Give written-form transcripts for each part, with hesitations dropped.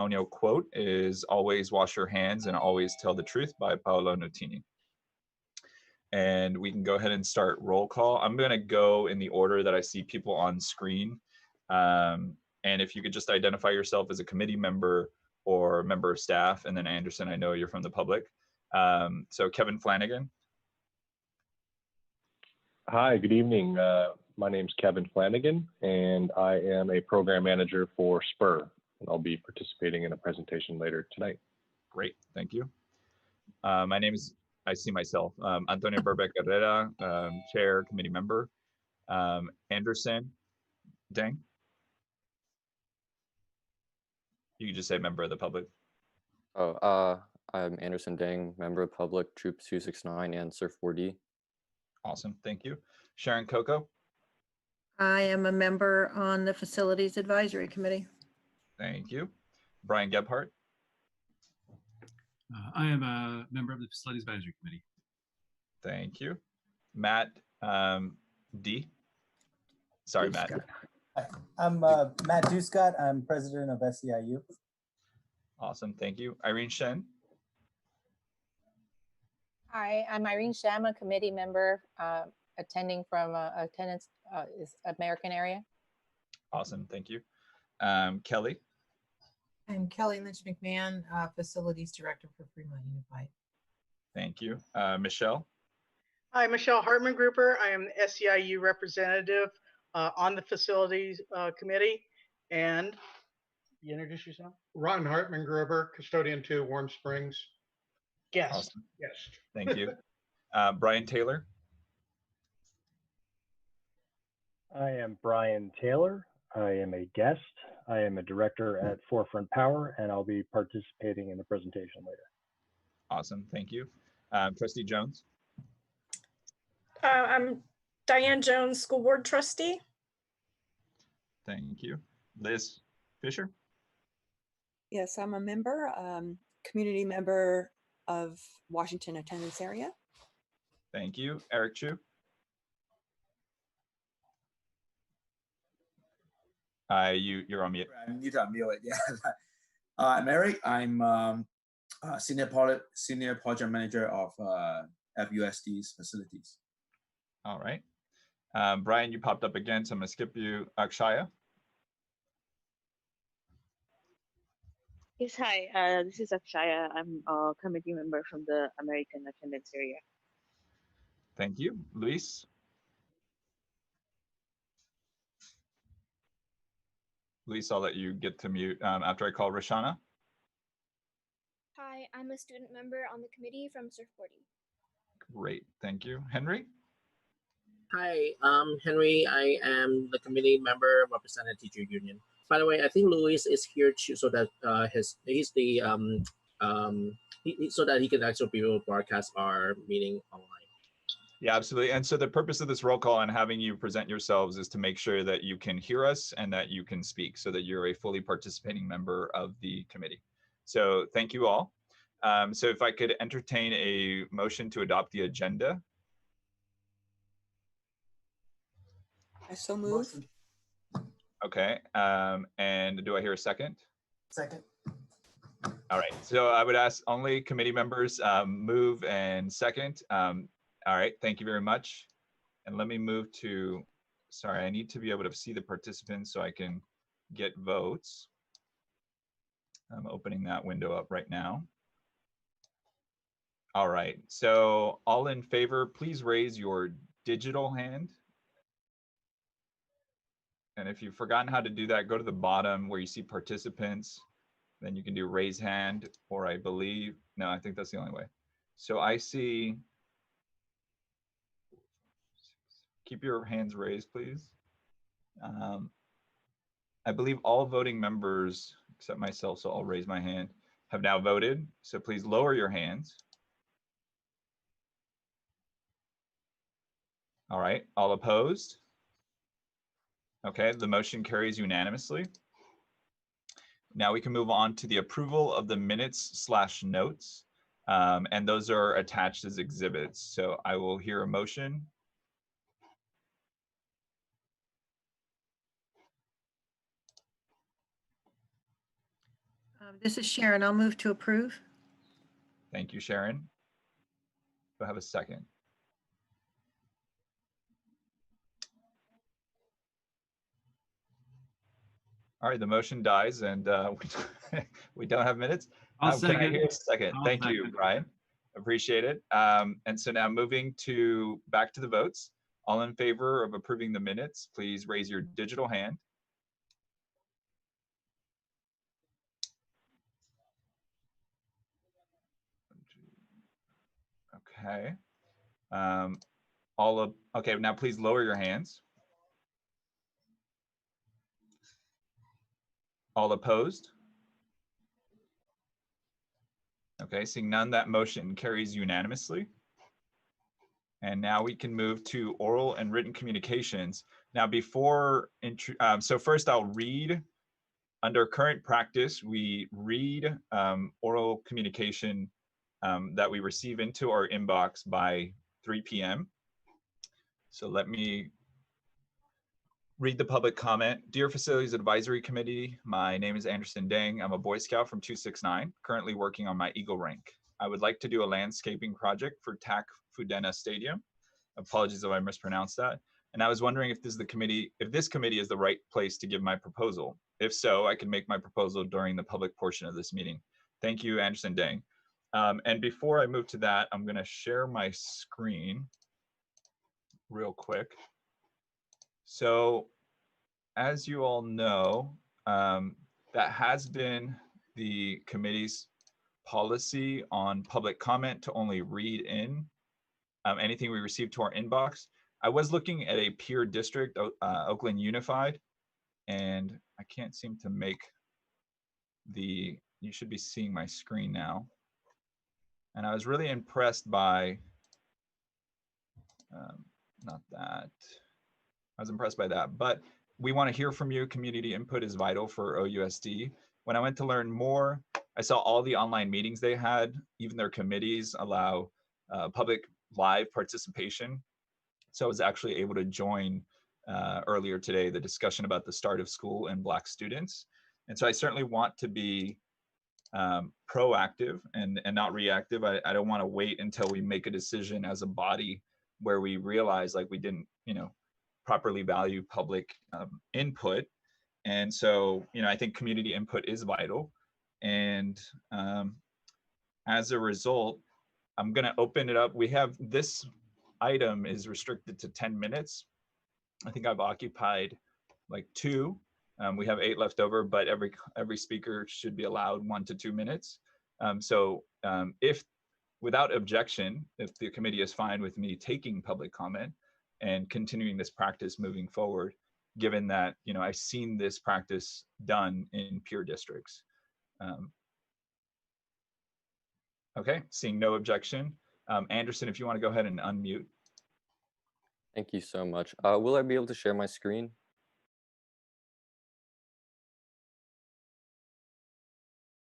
testimonial quote is "Always wash your hands and always tell the truth" by Paolo Nutini. And we can go ahead and start roll call. I'm going to go in the order that I see people on screen. And if you could just identify yourself as a committee member or member of staff, and then Anderson, I know you're from the public. So Kevin Flanagan. Hi, good evening. My name's Kevin Flanagan, and I am a program manager for SPUR, and I'll be participating in a presentation later tonight. Great, thank you. My name is, I see myself, Antonio Burbeck Herrera, chair, committee member. Anderson Deng. You can just say member of the public. Oh, I'm Anderson Deng, member of public, Troop 269 and Surf 4D. Awesome, thank you. Sharon Coco. I am a member on the Facilities Advisory Committee. Thank you. Brian Gebhardt. I am a member of the Facilities Advisory Committee. Thank you. Matt D. Sorry, Matt. Hi, I'm Matt Duscott. I'm president of SEIU. Awesome, thank you. Irene Shen. Hi, I'm Irene Sham, a committee member attending from attendance is American area. Awesome, thank you. Kelly. I'm Kelly Lynch McMahon, Facilities Director for Fremont Unified. Thank you. Michelle. Hi, Michelle Hartman Grouper. I am the SEIU representative on the Facilities Committee. And you introduce yourself? Ron Hartman Gruber, Custodian 2, Warm Springs. Yes. Awesome. Yes. Thank you. Brian Taylor. I am Brian Taylor. I am a guest. I am a director at Forefront Power, and I'll be participating in the presentation later. Awesome, thank you. Trustee Jones. I'm Diane Jones, School Board Trustee. Thank you. Liz Fisher. Yes, I'm a member, community member of Washington Attendance Area. Thank you. Eric Chu. You're on mute. I need to unmute it. Yeah. I'm Eric. I'm senior project manager of FUSD's facilities. All right. Brian, you popped up again, so I'm gonna skip you. Akshaya. Yes, hi. This is Akshaya. I'm a committee member from the American Attendance Area. Thank you. Luis. Luis, I'll let you get to mute after I call Rashana. Hi, I'm a student member on the committee from Surf 40. Great, thank you. Henry? Hi, Henry. I am the committee member representing Teacher Union. By the way, I think Luis is here to, so that he's the so that he can actually be able to broadcast our meeting online. Yeah, absolutely. And so the purpose of this roll call and having you present yourselves is to make sure that you can hear us and that you can speak so that you're a fully participating member of the committee. So thank you all. So if I could entertain a motion to adopt the agenda. I so move. Okay, and do I hear a second? Second. All right, so I would ask only committee members move and second. All right, thank you very much. And let me move to, sorry, I need to be able to see the participants so I can get votes. I'm opening that window up right now. All right, so all in favor, please raise your digital hand. And if you've forgotten how to do that, go to the bottom where you see participants. Then you can do raise hand, or I believe, no, I think that's the only way. So I see, keep your hands raised, please. I believe all voting members, except myself, so I'll raise my hand, have now voted. So please lower your hands. All right, all opposed? Okay, the motion carries unanimously. Now we can move on to the approval of the minutes/notes, and those are attached as exhibits. So I will hear a motion. This is Sharon. I'll move to approve. Thank you, Sharon. Do I have a second? All right, the motion dies and we don't have minutes. I'll Can I second. hear a second? I'll Thank you, second. Brian. Appreciate it. And so now moving back to the votes. All in favor of approving the minutes, please raise your digital hand. Okay. Okay, now please lower your hands. All opposed? Okay, seeing none, that motion carries unanimously. And now we can move to oral and written communications. Now so first I'll read, under current practice, we read oral communication that we receive into our inbox by 3 p.m. So let me read the public comment. Dear Facilities Advisory Committee, my name is Anderson Dang. I'm a Boy Scout from 269, currently working on my Eagle rank. I would like to do a landscaping project for TAC Fudena Stadium. Apologies if I mispronounced that. And I was wondering if this committee is the right place to give my proposal. If so, I can make my proposal during the public portion of this meeting. Thank you, Anderson Dang. And before I move to that, I'm going to share my screen real quick. So as you all know, that has been the committee's policy on public comment to only read in anything we receive to our inbox. I was looking at a peer district, Oakland Unified, and I can't seem to make you should be seeing my screen now. And I was really impressed by, not that. I was impressed by that, but we want to hear from you. Community input is vital for OUSD. When I went to learn more, I saw all the online meetings they had, even their committees allow public live participation. So I was actually able to join earlier today the discussion about the start of school and Black students. And so I certainly want to be proactive and not reactive. I don't want to wait until we make a decision as a body where we realize like we didn't, properly value public input. And so, I think community input is vital. And as a result, I'm going to open it up. We have this item is restricted to 10 minutes. I think I've occupied like 2. We have 8 left over, but every speaker should be allowed 1 to 2 minutes. So if without objection, if the committee is fine with me taking public comment and continuing this practice moving forward, given that, I've seen this practice done in peer districts. Okay, seeing no objection. Anderson, if you want to go ahead and unmute. Thank you so much. Will I be able to share my screen?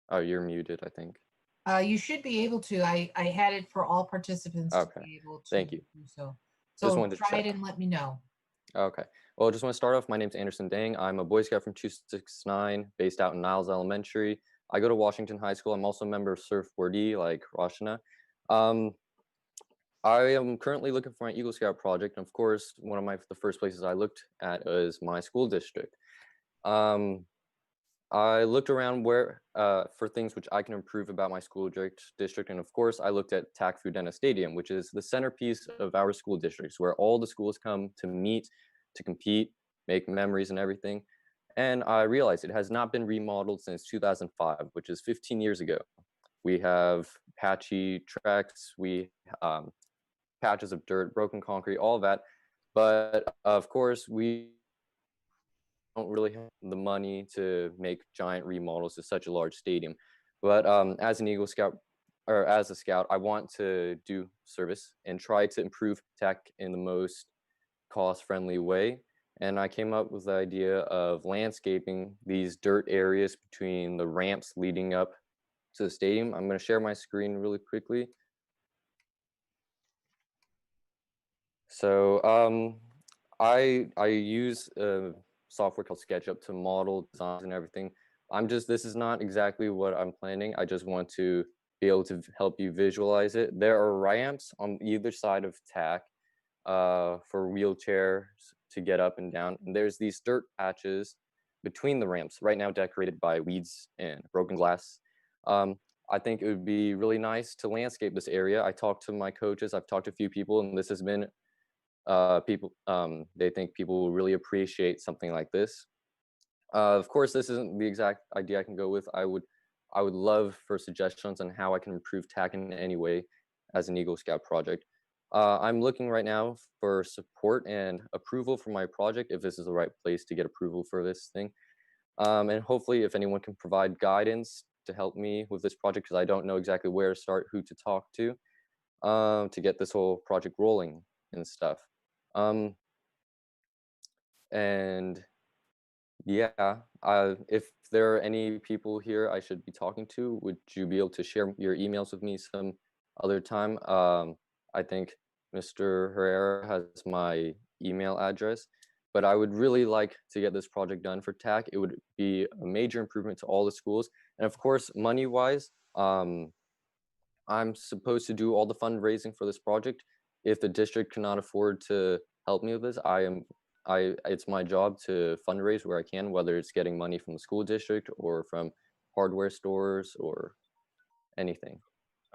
Oh, you're muted, I think. You should be able to. I had it for all participants to be able to Thank you. do so. Just So wanted to try it check. and let me know. Okay. Well, I just want to start off. My name's Anderson Dang. I'm a Boy Scout from 269, based out in Niles Elementary. I go to Washington High School. I'm also a member of Surf 4D, like Roshana. I am currently looking for an Eagle Scout project. And of course, one of the first places I looked at is my school district. I looked around for things which I can improve about my school district. And of course, I looked at TAC Fudena Stadium, which is the centerpiece of our school districts, where all the schools come to meet, to compete, make memories and everything. And I realized it has not been remodeled since 2005, which is 15 years ago. We have patchy tracks, patches of dirt, broken concrete, all of that. But of course, we don't really have the money to make giant remodels to such a large stadium. But as an Eagle Scout, or as a Scout, I want to do service and try to improve tech in the most cost-friendly way. And I came up with the idea of landscaping these dirt areas between the ramps leading up to the stadium. I'm going to share my screen really quickly. So I use software called SketchUp to model designs and everything. this is not exactly what I'm planning. I just want to be able to help you visualize it. There are ramps on either side of TAC for wheelchairs to get up and down. And there's these dirt patches between the ramps, right now decorated by weeds and broken glass. I think it would be really nice to landscape this area. I talked to my coaches, I've talked to a few people, and this has been they think people will really appreciate something like this. Of course, this isn't the exact idea I can go with. I would love for suggestions on how I can improve TAC in any way as an Eagle Scout project. I'm looking right now for support and approval for my project, if this is the right place to get approval for this thing. And hopefully if anyone can provide guidance to help me with this project, because I don't know exactly where to start, who to talk to get this whole project rolling and stuff. And yeah, if there are any people here I should be talking to, would you be able to share your emails with me some other time? I think Mr. Herrera has my email address, but I would really like to get this project done for TAC. It would be a major improvement to all the schools. And of course, money-wise, I'm supposed to do all the fundraising for this project. If the district cannot afford to help me with this, it's my job to fundraise where I can, whether it's getting money from the school district or from hardware stores or anything.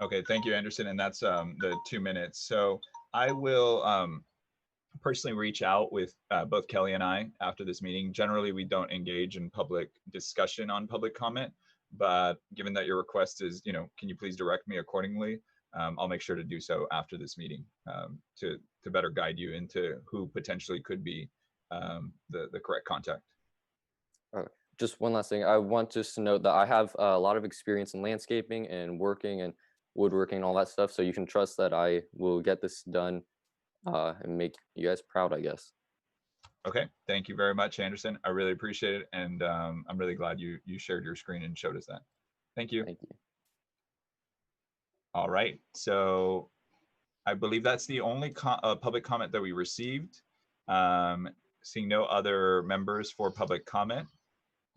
Okay, thank you, Anderson. And that's the 2 minutes. So I will personally reach out with both Kelly and I after this meeting. Generally, we don't engage in public discussion on public comment, but given that your request is, can you please direct me accordingly? I'll make sure to do so after this meeting to better guide you into who potentially could be the correct contact. Just one last thing. I want just to note that I have a lot of experience in landscaping and working and woodworking and all that stuff. So you can trust that I will get this done and make you guys proud, I guess. Okay, thank you very much, Anderson. I really appreciate it. And I'm really glad you shared your screen and showed us that. Thank you. Thank you. All right, so I believe that's the only public comment that we received. Seeing no other members for public comment,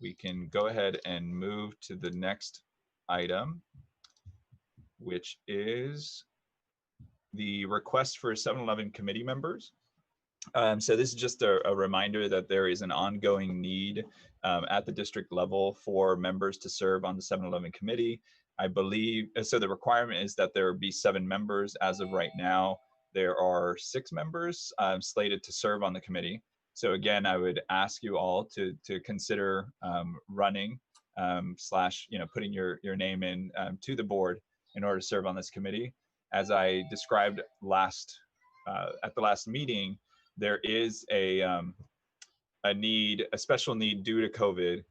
we can go ahead and move to the next item, which is the request for 7-Eleven committee members. So this is just a reminder that there is an ongoing need at the district level for members to serve on the 7-Eleven committee. I believe, so the requirement is that there be 7 members. As of right now, there are 6 members slated to serve on the committee. So again, I would ask you all to consider running slash, putting your name in to the board in order to serve on this committee. As I described at the last meeting, there is a special need due to COVID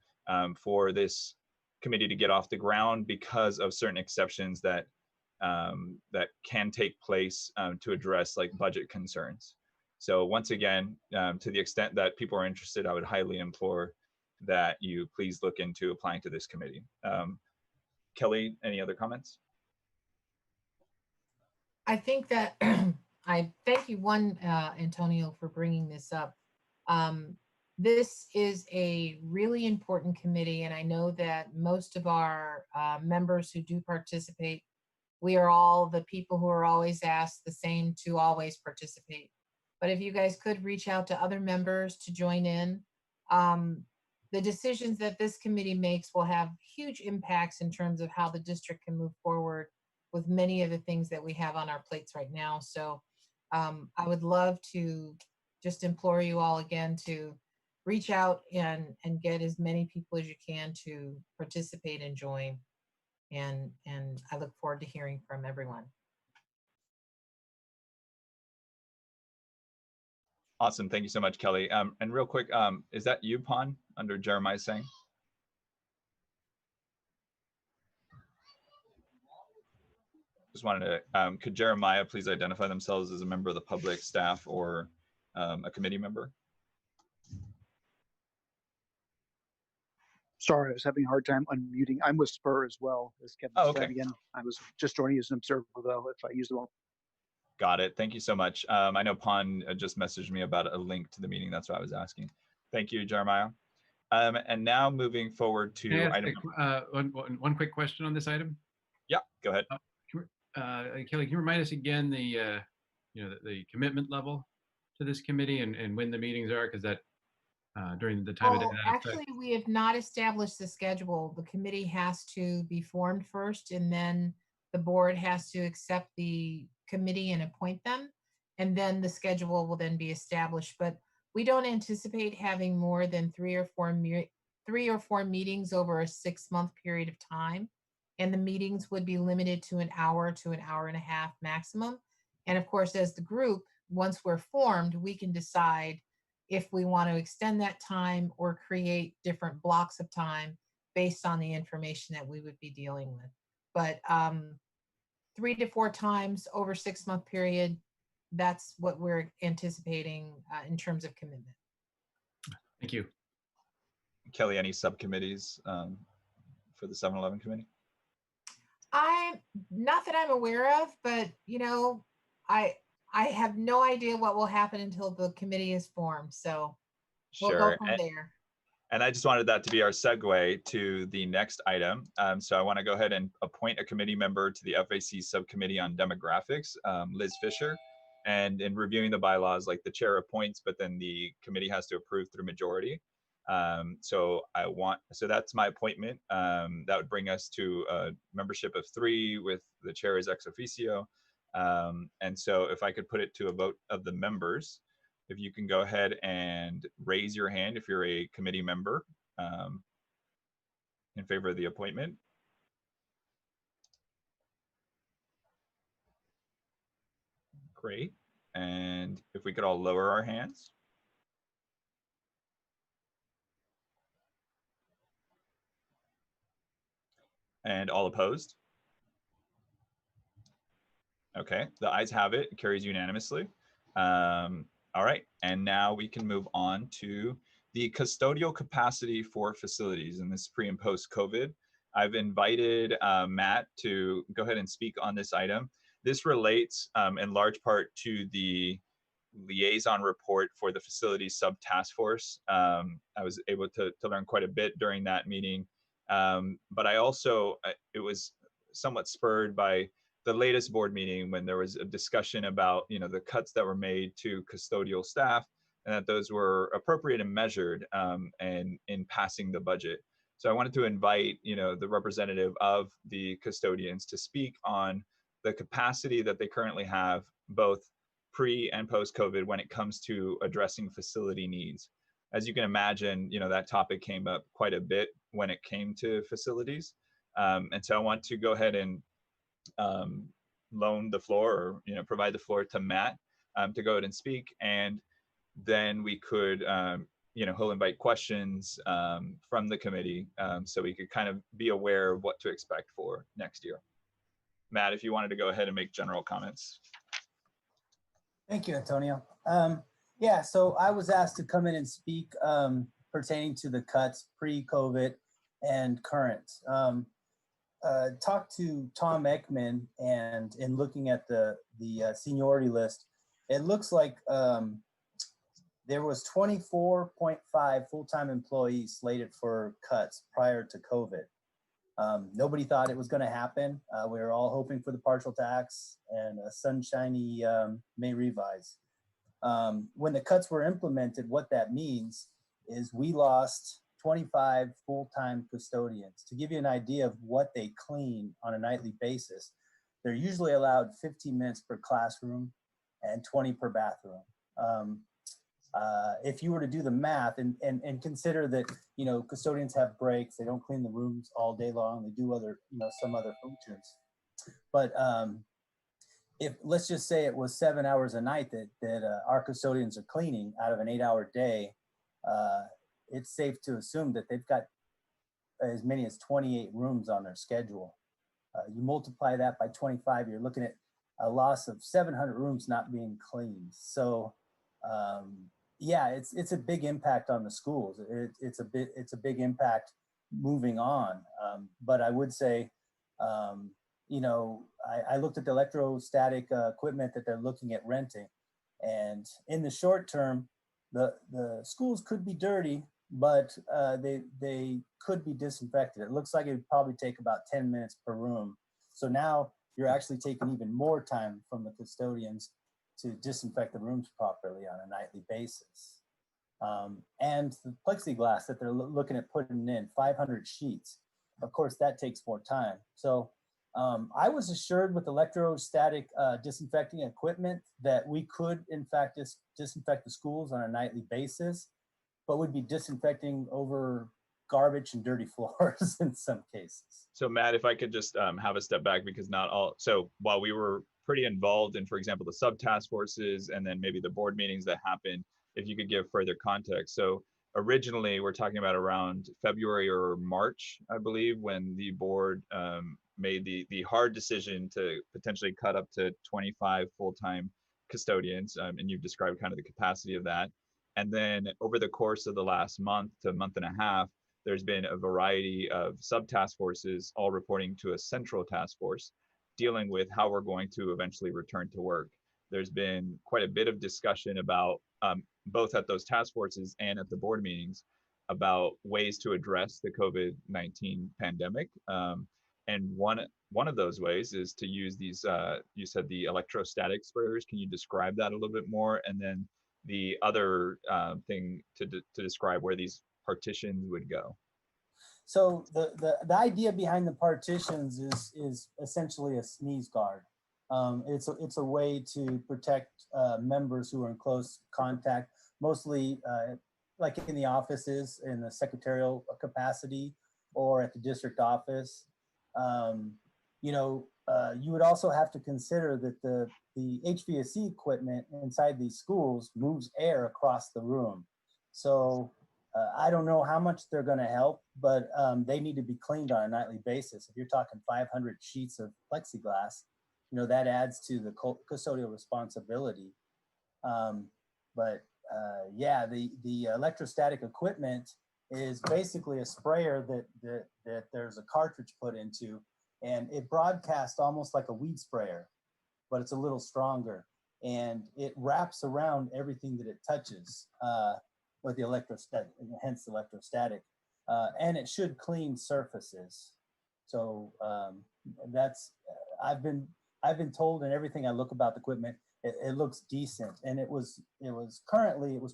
for this committee to get off the ground because of certain exceptions that can take place to address like budget concerns. So once again, to the extent that people are interested, I would highly implore that you please look into applying to this committee. Kelly, any other comments? I think that I thank you, Antonio, for bringing this up. This is a really important committee, and I know that most of our members who do participate, we are all the people who are always asked the same to always participate. But if you guys could reach out to other members to join in, the decisions that this committee makes will have huge impacts in terms of how the district can move forward with many of the things that we have on our plates right now. So I would love to just implore you all again to reach out and get as many people as you can to participate and join. And I look forward to hearing from everyone. Awesome, thank you so much, Kelly. And real quick, is that you, Pon, under Jeremiah saying? Just wanted to, could Jeremiah please identify themselves as a member of the public, staff, or a committee member? Sorry, I was having a hard time unmuting. I'm with Spur as well as Kevin Flanagan. I was just joining as an observer though, if I use the wrong. Got it. Thank you so much. I know Pon just messaged me about a link to the meeting. That's what I was asking. Thank you, Jeremiah. And now moving forward Can I to ask item. one quick question on this item? Yeah, go ahead. Kelly, can you remind us again the commitment level to this committee and when the meetings are? Because that during the time of day. Oh, actually, we have not established the schedule. The committee has to be formed first, and then the board has to accept the committee and appoint them. And then the schedule will then be established. But we don't anticipate having more than three or four meetings over a 6-month period of time. And the meetings would be limited to an hour to an hour and a half maximum. And of course, as the group, once we're formed, we can decide if we want to extend that time or create different blocks of time based on the information that we would be dealing with. But 3 to 4 times over 6-month period, that's what we're anticipating in terms of commitment. Thank you. Kelly, any subcommittees for the 7-Eleven committee? Not that I'm aware of, but I have no idea what will happen until the committee is formed. So we'll go from there. And I just wanted that to be our segue to the next item. So I want to go ahead and appoint a committee member to the FAC Subcommittee on Demographics, Liz Fisher. And in reviewing the bylaws, like the chair appoints, but then the committee has to approve through majority. So that's my appointment. That would bring us to a membership of 3 with the chair as ex officio. And so if I could put it to a vote of the members, if you can go ahead and raise your hand if you're a committee member in favor of the appointment. Great. And if we could all lower our hands. And all opposed? Okay, the ayes have it. It carries unanimously. All right, and now we can move on to the custodial capacity for facilities, and this pre and post COVID. I've invited Matt to go ahead and speak on this item. This relates in large part to the liaison report for the facilities sub task force. I was able to learn quite a bit during that meeting, but I also, it was somewhat spurred by the latest board meeting when there was a discussion about the cuts that were made to custodial staff and that those were appropriate and measured and in passing the budget. So I wanted to invite the representative of the custodians to speak on the capacity that they currently have both pre and post COVID when it comes to addressing facility needs. As you can imagine, that topic came up quite a bit when it came to facilities. And so I want to go ahead and loan the floor or provide the floor to Matt to go ahead and speak, and then we could he'll invite questions from the committee so we could kind of be aware of what to expect for next year. Matt, if you wanted to go ahead and make general comments. Thank you, Antonio. Yeah, so I was asked to come in and speak pertaining to the cuts pre-COVID and current. Talked to Tom Ekman, and in looking at the seniority list, it looks like there was 24.5 full-time employees slated for cuts prior to COVID. Nobody thought it was going to happen. We were all hoping for the partial tax and a sunshiny May revise. When the cuts were implemented, what that means is we lost 25 full-time custodians. To give you an idea of what they clean on a nightly basis, they're usually allowed 15 minutes per classroom and 20 per bathroom. If you were to do the math and consider that, custodians have breaks, they don't clean the rooms all day long, they do other, some other functions. But if let's just say it was 7 hours a night that our custodians are cleaning out of an 8-hour day, it's safe to assume that they've got as many as 28 rooms on their schedule. You multiply that by 25, you're looking at a loss of 700 rooms not being cleaned. So yeah, it's a big impact on the schools. It's a big impact moving on. But I would say, I looked at the electrostatic equipment that they're looking at renting, and in the short term, the schools could be dirty, but they could be disinfected. It looks like it would probably take about 10 minutes per room. So now you're actually taking even more time from the custodians to disinfect the rooms properly on a nightly basis. And the plexiglass that they're looking at putting in, 500 sheets. Of course, that takes more time. So I was assured with electrostatic disinfecting equipment that we could, in fact, disinfect the schools on a nightly basis, but we'd be disinfecting over garbage and dirty floors in some cases. So Matt, if I could just have a step back, because not all, so while we were pretty involved in, for example, the sub-task forces and then maybe the board meetings that happened, if you could give further context. So originally we're talking about around February or March, I believe, when the board made the hard decision to potentially cut up to 25 full-time custodians, and you've described kind of the capacity of that. And then over the course of the last month to month and a half, there's been a variety of sub-task forces all reporting to a central task force dealing with how we're going to eventually return to work. There's been quite a bit of discussion about both at those task forces and at the board meetings about ways to address the COVID-19 pandemic. And one of those ways is to use these, you said the electrostatic sprayers. Can you describe that a little bit more? And then the other thing to describe where these partitions would go. So the idea behind the partitions is essentially a sneeze guard. It's a way to protect members who are in close contact, mostly like in the offices, in the secretarial capacity, or at the district office. You would also have to consider that the HVAC equipment inside these schools moves air across the room. So I don't know how much they're going to help, but they need to be cleaned on a nightly basis. If you're talking 500 sheets of plexiglass, that adds to the custodial responsibility. Yeah, the electrostatic equipment is basically a sprayer that there's a cartridge put into, and it broadcasts almost like a weed sprayer, but it's a little stronger, and it wraps around everything that it touches with the electrostatic, hence electrostatic, and it should clean surfaces. So that's I've been told, and everything I look about the equipment, it looks decent, and it was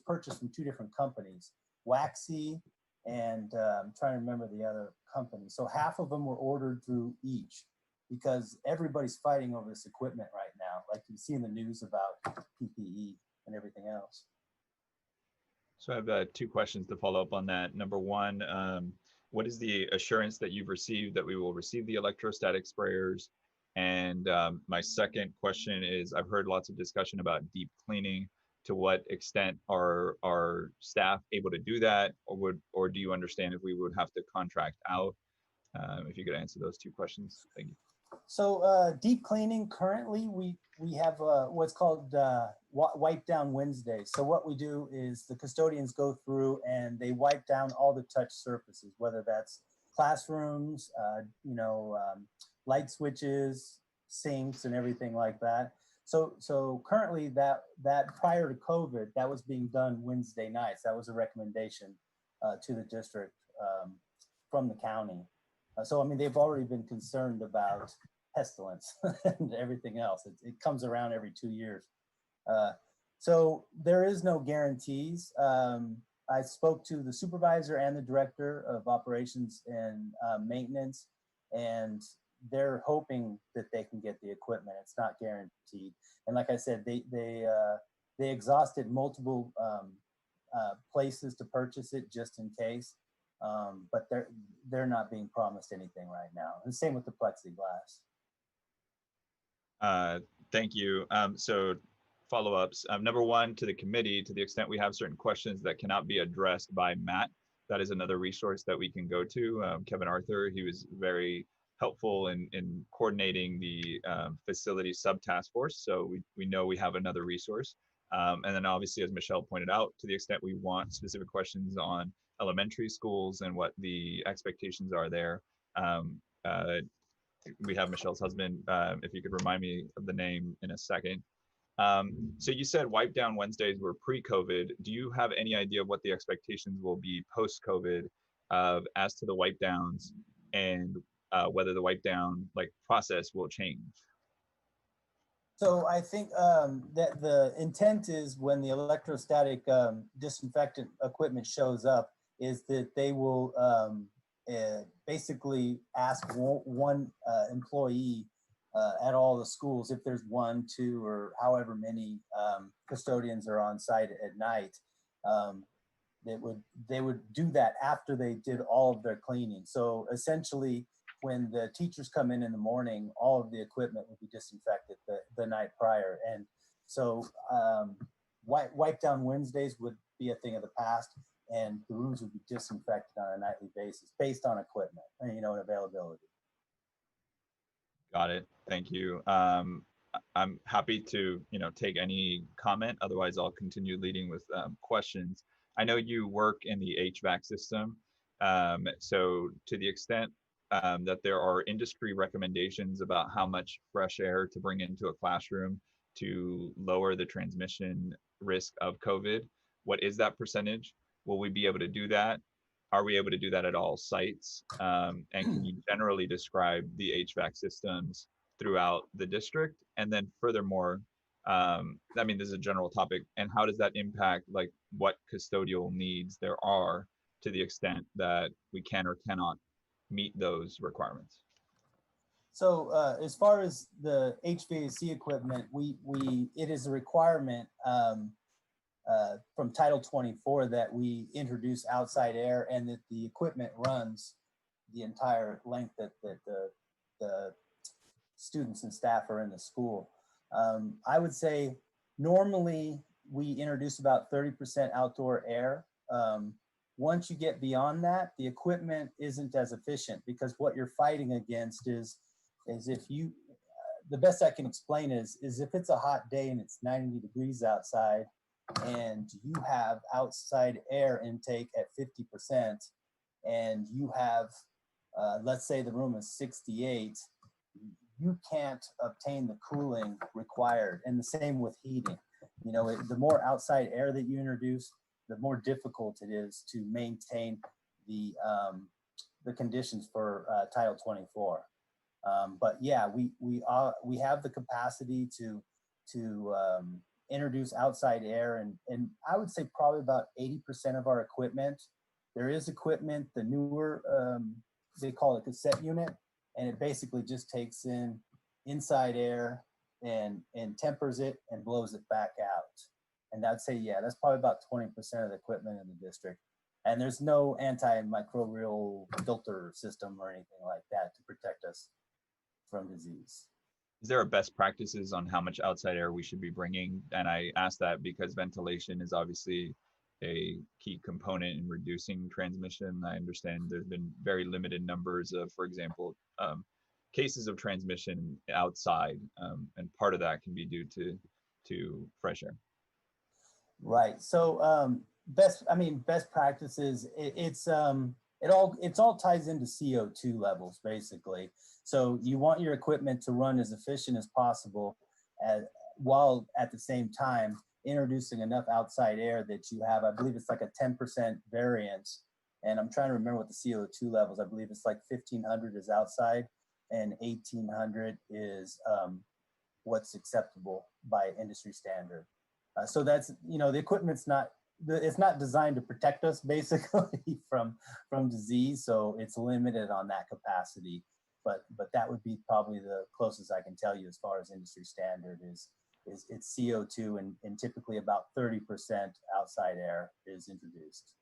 purchased from two different companies, Hvac and I'm trying to remember the other company. So half of them were ordered through each, because everybody's fighting over this equipment right now, like you see in the news about PPE and everything else. So I have two questions to follow up on that. Number one, what is the assurance that you've received that we will receive the electrostatic sprayers? And my second question is, I've heard lots of discussion about deep cleaning. To what extent are staff able to do that, or do you understand if we would have to contract out? If you could answer those two questions, thank you. So deep cleaning, currently we have what's called Wipe Down Wednesday. So what we do is the custodians go through and they wipe down all the touch surfaces, whether that's classrooms, light switches, sinks, and everything like that. So currently that prior to COVID, that was being done Wednesday nights. That was a recommendation to the district from the county. So, I mean, they've already been concerned about pestilence and everything else. It comes around every 2 years. So there is no guarantees. I spoke to the supervisor and the director of operations and maintenance, and they're hoping that they can get the equipment. It's not guaranteed. And like I said, they exhausted multiple places to purchase it just in case. But they're not being promised anything right now. And same with the plexiglass. Thank you. So follow-ups. Number one, to the committee, to the extent we have certain questions that cannot be addressed by Matt, that is another resource that we can go to. Kevin Arthur, he was very helpful in coordinating the facility sub-task force. So we know we have another resource. And then obviously, as Michelle pointed out, to the extent we want specific questions on elementary schools and what the expectations are there, we have Michelle's husband, if you could remind me of the name in a second. So you said wipe down Wednesdays were pre-COVID. Do you have any idea what the expectations will be post-COVID as to the wipe downs and whether the wipe down process will change? So I think that the intent is when the electrostatic disinfectant equipment shows up is that they will basically ask one employee at all the schools, if there's 1, 2, or however many custodians are on site at night, they would do that after they did all of their cleaning. So essentially, when the teachers come in the morning, all of the equipment will be disinfected the night prior. And so wipe down Wednesdays would be a thing of the past, and the rooms would be disinfected on a nightly basis based on equipment, and availability. Got it. Thank you. I'm happy to take any comment. Otherwise, I'll continue leading with questions. I know you work in the HVAC system, so to the extent that there are industry recommendations about how much fresh air to bring into a classroom to lower the transmission risk of COVID, what is that percentage? Will we be able to do that? Are we able to do that at all sites? And can you generally describe the HVAC systems throughout the district? And then furthermore, I mean, this is a general topic, and how does that impact what custodial needs there are to the extent that we can or cannot meet those requirements? So as far as the HVAC equipment, it is a requirement from Title 24 that we introduce outside air, and that the equipment runs the entire length that the students and staff are in the school. I would say normally we introduce about 30% outdoor air. Once you get beyond that, the equipment isn't as efficient, because what you're fighting against is if you, the best I can explain is if it's a hot day and it's 90 degrees outside and you have outside air intake at 50% and you have, let's say the room is 68, you can't obtain the cooling required. And the same with heating. The more outside air that you introduce, the more difficult it is to maintain the conditions for Title 24. But yeah, we have the capacity to introduce outside air, and I would say probably about 80% of our equipment. There is equipment, the newer, they call it cassette unit, and it basically just takes in inside air and tempers it and blows it back out. And I'd say, yeah, that's probably about 20% of the equipment in the district. And there's no antimicrobial filter system or anything like that to protect us from disease. Is there a best practices on how much outside air we should be bringing? And I ask that because ventilation is obviously a key component in reducing transmission. I understand there's been very limited numbers of, for example, cases of transmission outside, and part of that can be due to fresh air. Right. So best practices. It all ties into CO2 levels basically. So you want your equipment to run as efficient as possible, while at the same time introducing enough outside air that you have. I believe it's like a 10% variance, and I'm trying to remember what the CO2 levels. I believe it's like 1500 is outside, and 1800 is what's acceptable by industry standard. So that's, the equipment's it's not designed to protect us basically from disease, so it's limited on that capacity. But that would be probably the closest I can tell you as far as industry standard is it's CO2, and typically about 30% outside air is introduced.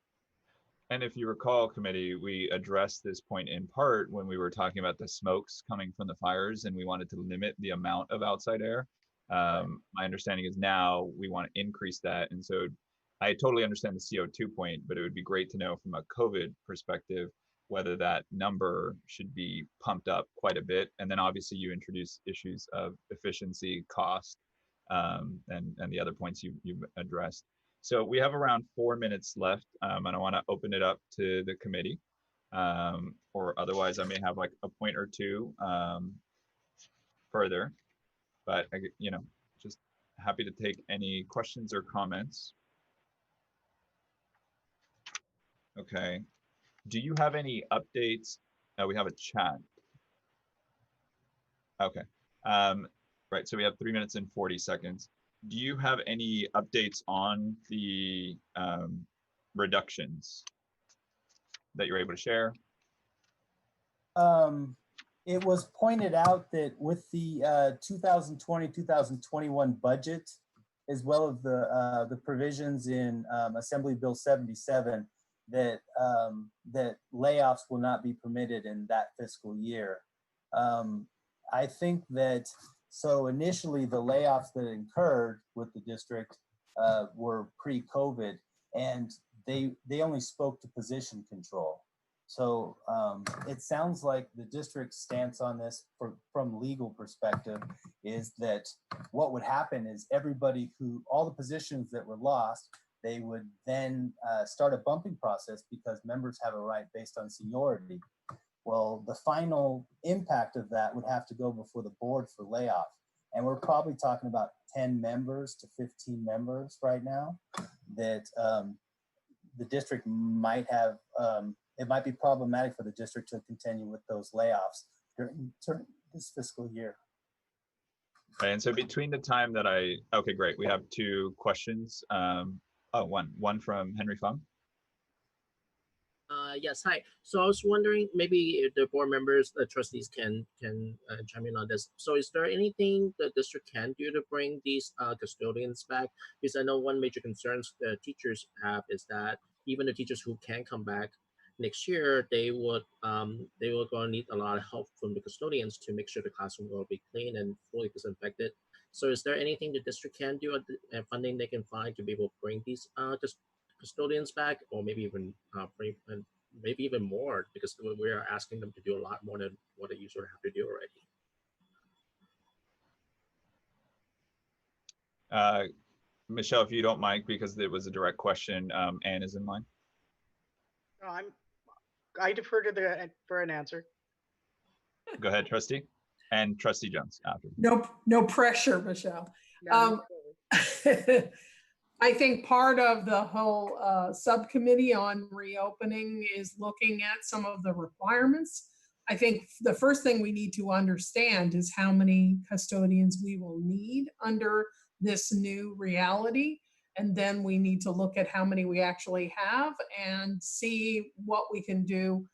And if you recall, committee, we addressed this point in part when we were talking about the smokes coming from the fires, and we wanted to limit the amount of outside air. My understanding is now we want to increase that. And so I totally understand the CO2 point, but it would be great to know from a COVID perspective whether that number should be pumped up quite a bit. And then obviously you introduce issues of efficiency, cost, and the other points you've addressed. So we have around 4 minutes left, and I want to open it up to the committee, or otherwise I may have like a point or two further, but just happy to take any questions or comments. Okay. Do you have any updates? We have a chat. Okay. Right. So we have 3 minutes and 40 seconds. Do you have any updates on the reductions that you're able to share? It was pointed out that with the 2020-2021 budget, as well as the provisions in Assembly Bill 77, that that layoffs will not be permitted in that fiscal year. I think that, so initially the layoffs that incurred with the district were pre-COVID, and they only spoke to position control. So it sounds like the district's stance on this from legal perspective is that what would happen is everybody all the positions that were lost, they would then start a bumping process because members have a right based on seniority. Well, the final impact of that would have to go before the board for layoff. And we're probably talking about 10 members to 15 members right now that the district might have, it might be problematic for the district to continue with those layoffs during this fiscal year. Right, and so between the time that okay, great. We have 2 questions. One from Henry Fung. Yes, hi. So I was wondering, maybe if the board members, the trustees can chime in on this. So is there anything the district can do to bring these custodians back? Because I know one major concerns the teachers have is that even the teachers who can come back next year, they will going to need a lot of help from the custodians to make sure the classroom will be clean and fully disinfected. So is there anything the district can do and funding they can find to be able to bring these custodians back, or maybe even maybe even more, because we are asking them to do a lot more than what they usually have to do already. Michelle, if you don't mind, because it was a direct question, Anne is in line. No, I defer to for an answer. Go ahead, trustee, and trustee Jones after. No pressure, Michelle. No, I think part of the whole subcommittee on reopening is looking at some of the requirements. I think the first thing we need to understand is how many custodians we will need under this new reality. And then we need to look at how many we actually have and see what we can do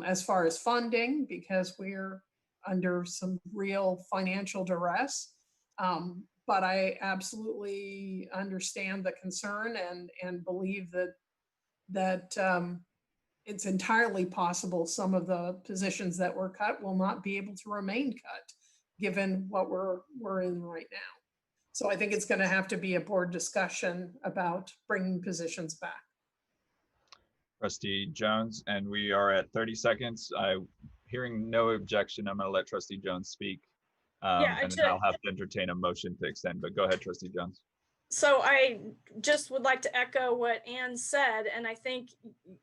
as far as funding, because we're under some real financial duress. But I absolutely understand the concern and believe that it's entirely possible some of the positions that were cut will not be able to remain cut, given what we're in right now. So I think it's going to have to be a board discussion about bringing positions back. Trustee Jones, and we are at 30 seconds. Hearing no objection, I'm going to let Trustee Jones speak. And then I'll have to entertain a motion to extend, but go ahead, Trustee Jones. So I just would like to echo what Ann said. And I think,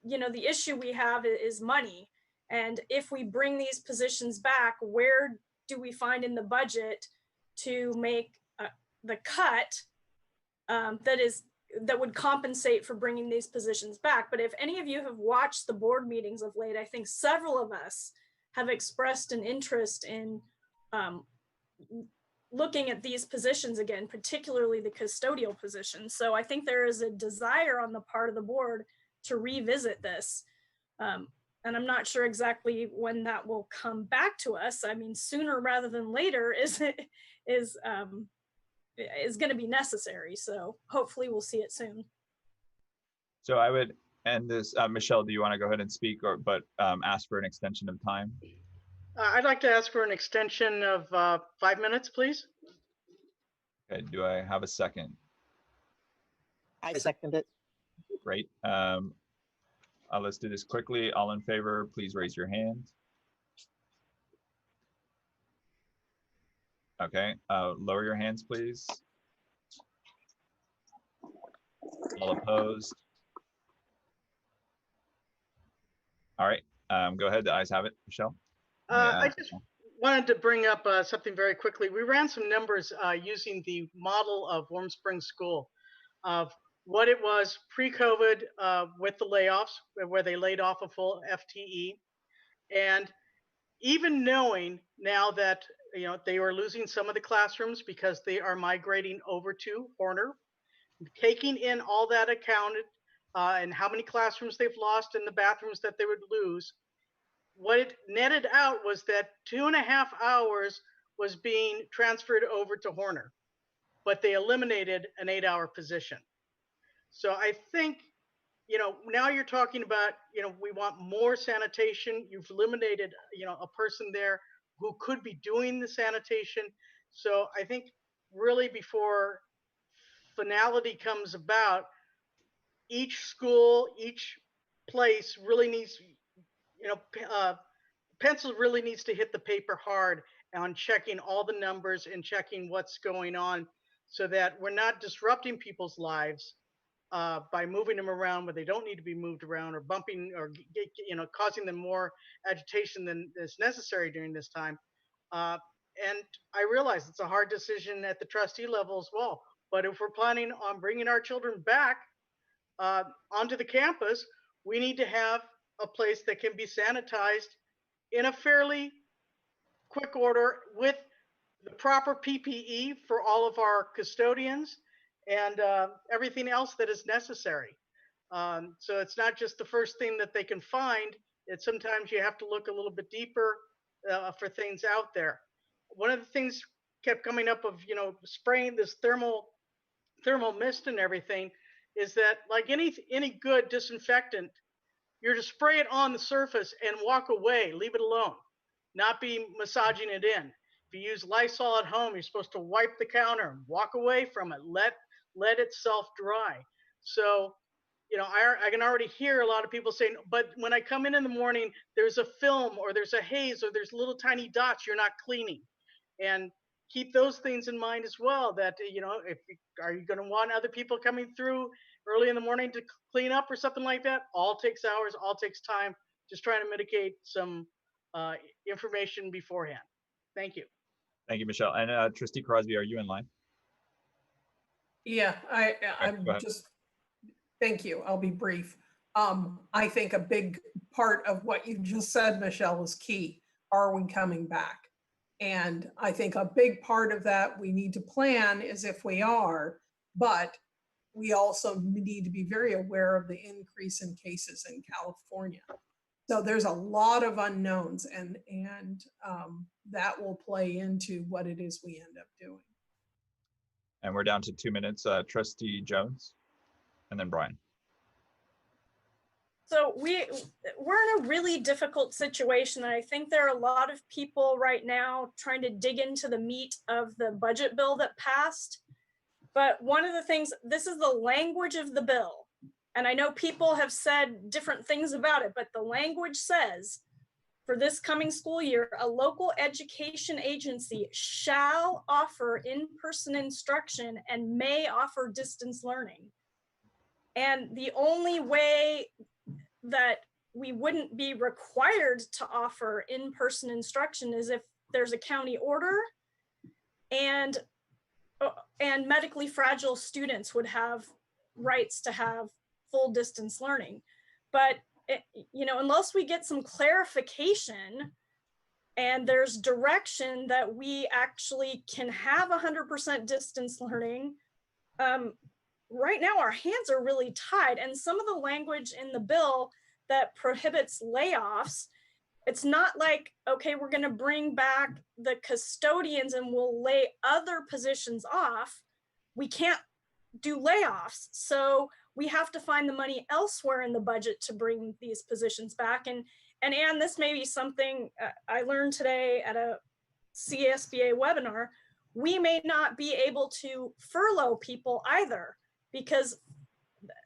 the issue we have is money. And if we bring these positions back, where do we find in the budget to make the cut that would compensate for bringing these positions back? But if any of you have watched the board meetings of late, I think several of us have expressed an interest in looking at these positions again, particularly the custodial position. So I think there is a desire on the part of the board to revisit this. And I'm not sure exactly when that will come back to us. I mean, sooner rather than later is going to be necessary. So hopefully we'll see it soon. So I would end this. Michelle, do you want to go ahead and speak, but ask for an extension of time? I'd like to ask for an extension of 5 minutes, please. Okay, do I have a second? I second it. Great. Let's do this quickly. All in favor, please raise your hand. Okay, lower your hands, please. All opposed? All right, go ahead. The ayes have it. Michelle? I just wanted to bring up something very quickly. We ran some numbers using the model of Warm Springs School of what it was pre-COVID with the layoffs, where they laid off a full FTE. And even knowing now that they were losing some of the classrooms because they are migrating over to Horner, taking in all that accounted and how many classrooms they've lost and the bathrooms that they would lose, what it netted out was that 2.5 hours was being transferred over to Horner, but they eliminated an 8-hour position. So I think, now you're talking about, we want more sanitation. You've eliminated, a person there who could be doing the sanitation. So I think really before finality comes about, each school, each place really needs, pencil really needs to hit the paper hard on checking all the numbers and checking what's going on so that we're not disrupting people's lives by moving them around where they don't need to be moved around, or bumping or causing them more agitation than is necessary during this time. And I realize it's a hard decision at the trustee level as well. But if we're planning on bringing our children back onto the campus, we need to have a place that can be sanitized in a fairly quick order with the proper PPE for all of our custodians and everything else that is necessary. So it's not just the first thing that they can find. It's sometimes you have to look a little bit deeper for things out there. One of the things kept coming up of, spraying this thermal mist and everything is that, like any good disinfectant, you're to spray it on the surface and walk away, leave it alone, not be massaging it in. If you use Lysol at home, you're supposed to wipe the counter and walk away from it, let itself dry. So, I can already hear a lot of people saying, but when I come in the morning, there's a film or there's a haze or there's little tiny dots you're not cleaning. And keep those things in mind as well, that, are you going to want other people coming through early in the morning to clean up or something like that? All takes hours, all takes time. Just trying to mitigate some information beforehand. Thank you. Thank you, Michelle. And Trustee Crosby, are you in line? Yeah, I'm just, thank you. I'll be brief. I think a big part of what you just said, Michelle, is key. Are we coming back? And I think a big part of that we need to plan is if we are, but we also need to be very aware of the increase in cases in California. So there's a lot of unknowns, and that will play into what it is we end up doing. And we're down to 2 minutes. Trustee Jones, and then Brian. So we're in a really difficult situation. And I think there are a lot of people right now trying to dig into the meat of the budget bill that passed. But one of the things, this is the language of the bill. And I know people have said different things about it, but the language says, for this coming school year, a local education agency shall offer in-person instruction and may offer distance learning. And the only way that we wouldn't be required to offer in-person instruction is if there's a county order, and medically fragile students would have rights to have full distance learning. But unless we get some clarification and there's direction that we actually can have 100% distance learning, right now our hands are really tied. And some of the language in the bill that prohibits layoffs, it's not like, okay, we're going to bring back the custodians and we'll lay other positions off. We can't do layoffs. So we have to find the money elsewhere in the budget to bring these positions back. And Anne, this may be something I learned today at a CSBA webinar. We may not be able to furlough people either, because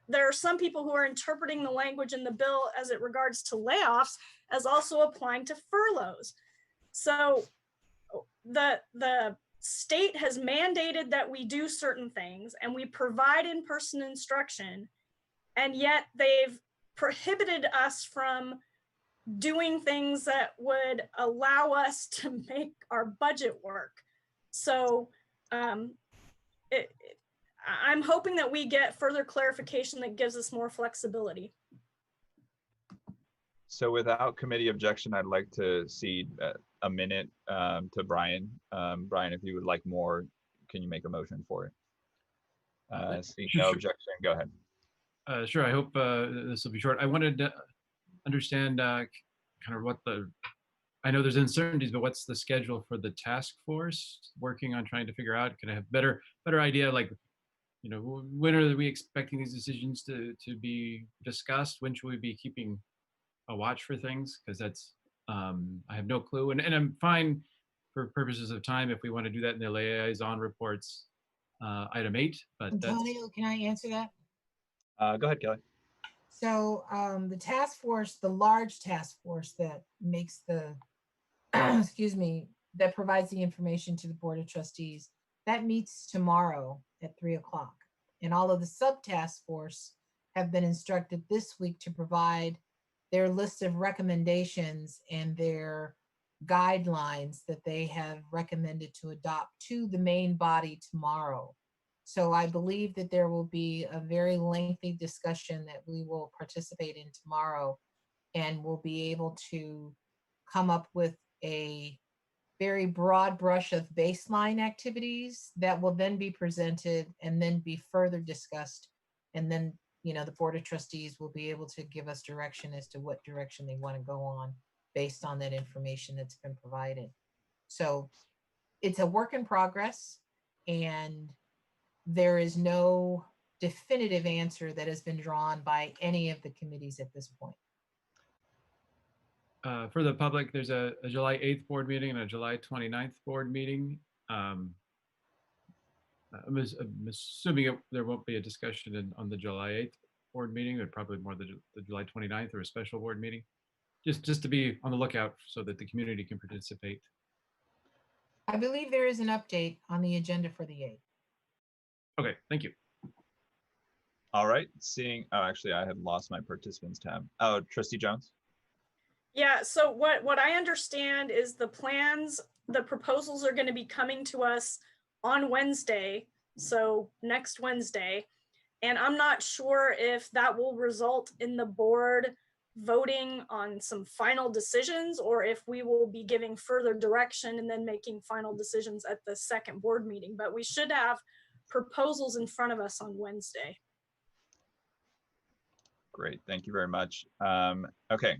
there are some people who are interpreting the language in the bill as it regards to layoffs as also applying to furloughs. So the state has mandated that we do certain things and we provide in-person instruction, and yet they've prohibited us from doing things that would allow us to make our budget work. So I'm hoping that we get further clarification that gives us more flexibility. So without committee objection, I'd like to cede a minute to Brian. Brian, if you would like more, can you make a motion for it? Seeing no objection, go ahead. Sure, I hope this will be short. I wanted to understand kind of what I know there's uncertainties, but what's the schedule for the task force working on trying to figure out? Can I have better idea, like, you know, when are we expecting these decisions to be discussed? When should we be keeping a watch for things? Because that's, I have no clue. And I'm fine for purposes of time if we want to do that in the liaison reports, item 8, but Antonio, can I answer that? Go ahead, Kelly. So the task force, the large task force that makes the, excuse me, that provides the information to the Board of Trustees, that meets tomorrow at 3 o'clock. And all of the sub-task force have been instructed this week to provide their list of recommendations and their guidelines that they have recommended to adopt to the main body tomorrow. So I believe that there will be a very lengthy discussion that we will participate in tomorrow, and we'll be able to come up with a very broad brush of baseline activities that will then be presented and then be further discussed. And then, you know, the Board of Trustees will be able to give us direction as to what direction they want to go on based on that information that's been provided. So it's a work in progress, and there is no definitive answer that has been drawn by any of the committees at this point. For the public, there's a July 8th board meeting and a July 29th board meeting. I'm assuming there won't be a discussion on the July 8th board meeting, but probably more the July 29th or a special board meeting. Just to be on the lookout so that the community can participate. I believe there is an update on the agenda for the 8th. Okay, thank you. All right, oh, actually I had lost my participants tab. Oh, Trustee Jones. Yeah, so what I understand is the proposals are going to be coming to us on Wednesday, so next Wednesday. And I'm not sure if that will result in the board voting on some final decisions, or if we will be giving further direction and then making final decisions at the second board meeting. But we should have proposals in front of us on Wednesday. Great, thank you very much. Okay,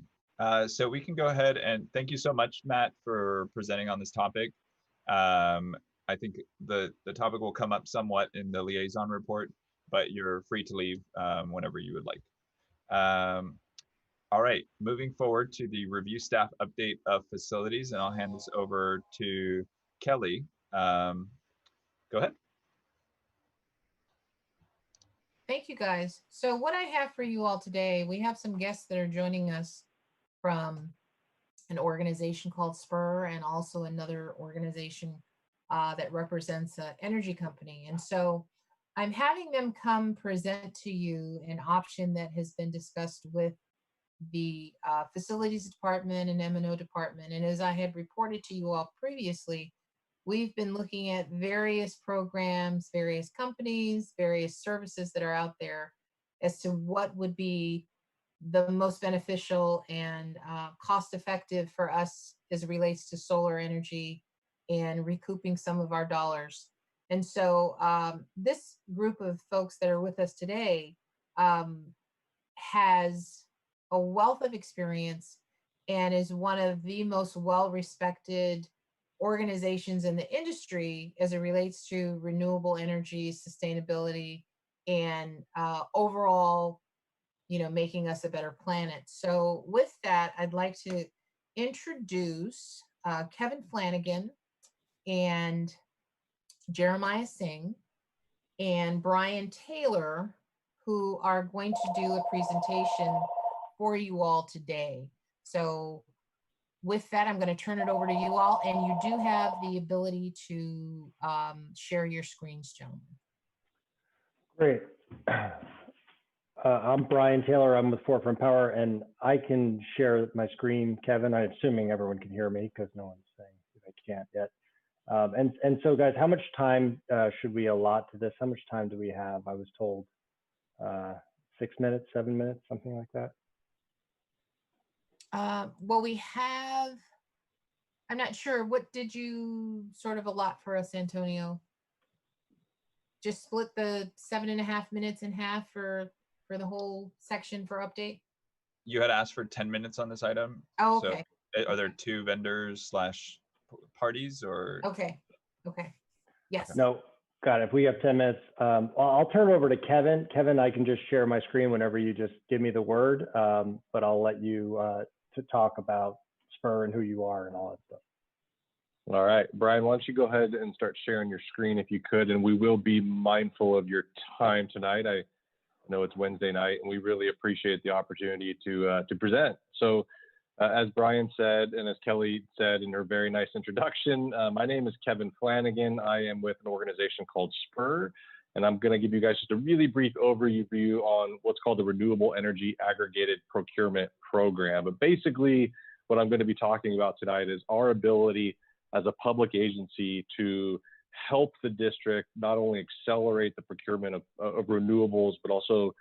so we can go ahead and thank you so much, Matt, for presenting on this topic. I think the topic will come up somewhat in the liaison report, but you're free to leave whenever you would like. All right, moving forward to the review staff update of facilities, and I'll hand this over to Kelly. Go ahead. Thank you, guys. So what I have for you all today, we have some guests that are joining us from an organization called Spur, and also another organization that represents an energy company. And so I'm having them come present to you an option that has been discussed with the facilities department and M&O department. And as I had reported to you all previously, we've been looking at various programs, various companies, various services that are out there as to what would be the most beneficial and cost effective for us as it relates to solar energy and recouping some of our dollars. And so this group of folks that are with us today has a wealth of experience and is one of the most well-respected organizations in the industry as it relates to renewable energy, sustainability, and overall, you know, making us a better planet. So with that, I'd like to introduce Kevin Flanagan and Jeremiah Singh and Brian Taylor, who are going to do a presentation for you all today. So with that, I'm going to turn it over to you all, and you do have the ability to share your screens, gentlemen. Great. I'm Brian Taylor. I'm with Forefront Power, and I can share my screen, Kevin. I'm assuming everyone can hear me because no one's saying I can't yet. And so, guys, how much time should we allot to this? How much time do we have? I was told 6 minutes, 7 minutes, something like that. Well, we have, I'm not sure, what did you sort of allot for us, Antonio? Just split the 7.5 minutes in half for the whole section for update? You had asked for 10 minutes on this item. Oh, okay. So are there two vendors / parties or? Okay. Yes. No, got it. If we have 10 minutes, I'll turn it over to Kevin. Kevin, I can just share my screen whenever you just give me the word, but I'll let you to talk about Spur and who you are and all that stuff. All right, Brian, why don't you go ahead and start sharing your screen if you could, and we will be mindful of your time tonight. I know it's Wednesday night, and we really appreciate the opportunity to present. So as Brian said, and as Kelly said in her very nice introduction, my name is Kevin Flanagan. I am with an organization called Spur, and I'm going to give you guys just a really brief overview on what's called the Renewable Energy Aggregated Procurement Program. But basically, what I'm going to be talking about tonight is our ability as a public agency to help the district not only accelerate the procurement of renewables, but also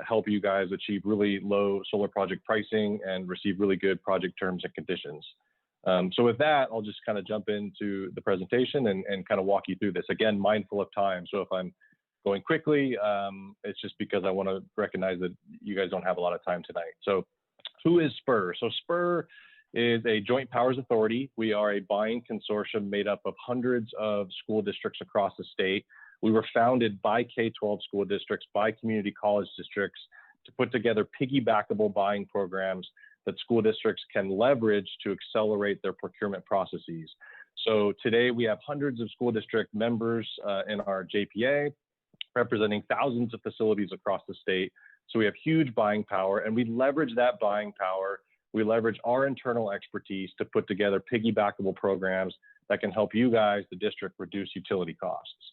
help you guys achieve really low solar project pricing and receive really good project terms and conditions. So with that, I'll just kind of jump into the presentation and kind of walk you through this. Again, mindful of time. So if I'm going quickly, it's just because I want to recognize that you guys don't have a lot of time tonight. So who is Spur? So Spur is a joint powers authority. We are a buying consortium made up of hundreds of school districts across the state. We were founded by K-12 school districts, by community college districts, to put together piggybackable buying programs that school districts can leverage to accelerate their procurement processes. So today we have hundreds of school district members in our JPA, representing thousands of facilities across the state. So we have huge buying power, and we leverage that buying power. We leverage our internal expertise to put together piggybackable programs that can help you guys, the district, reduce utility costs.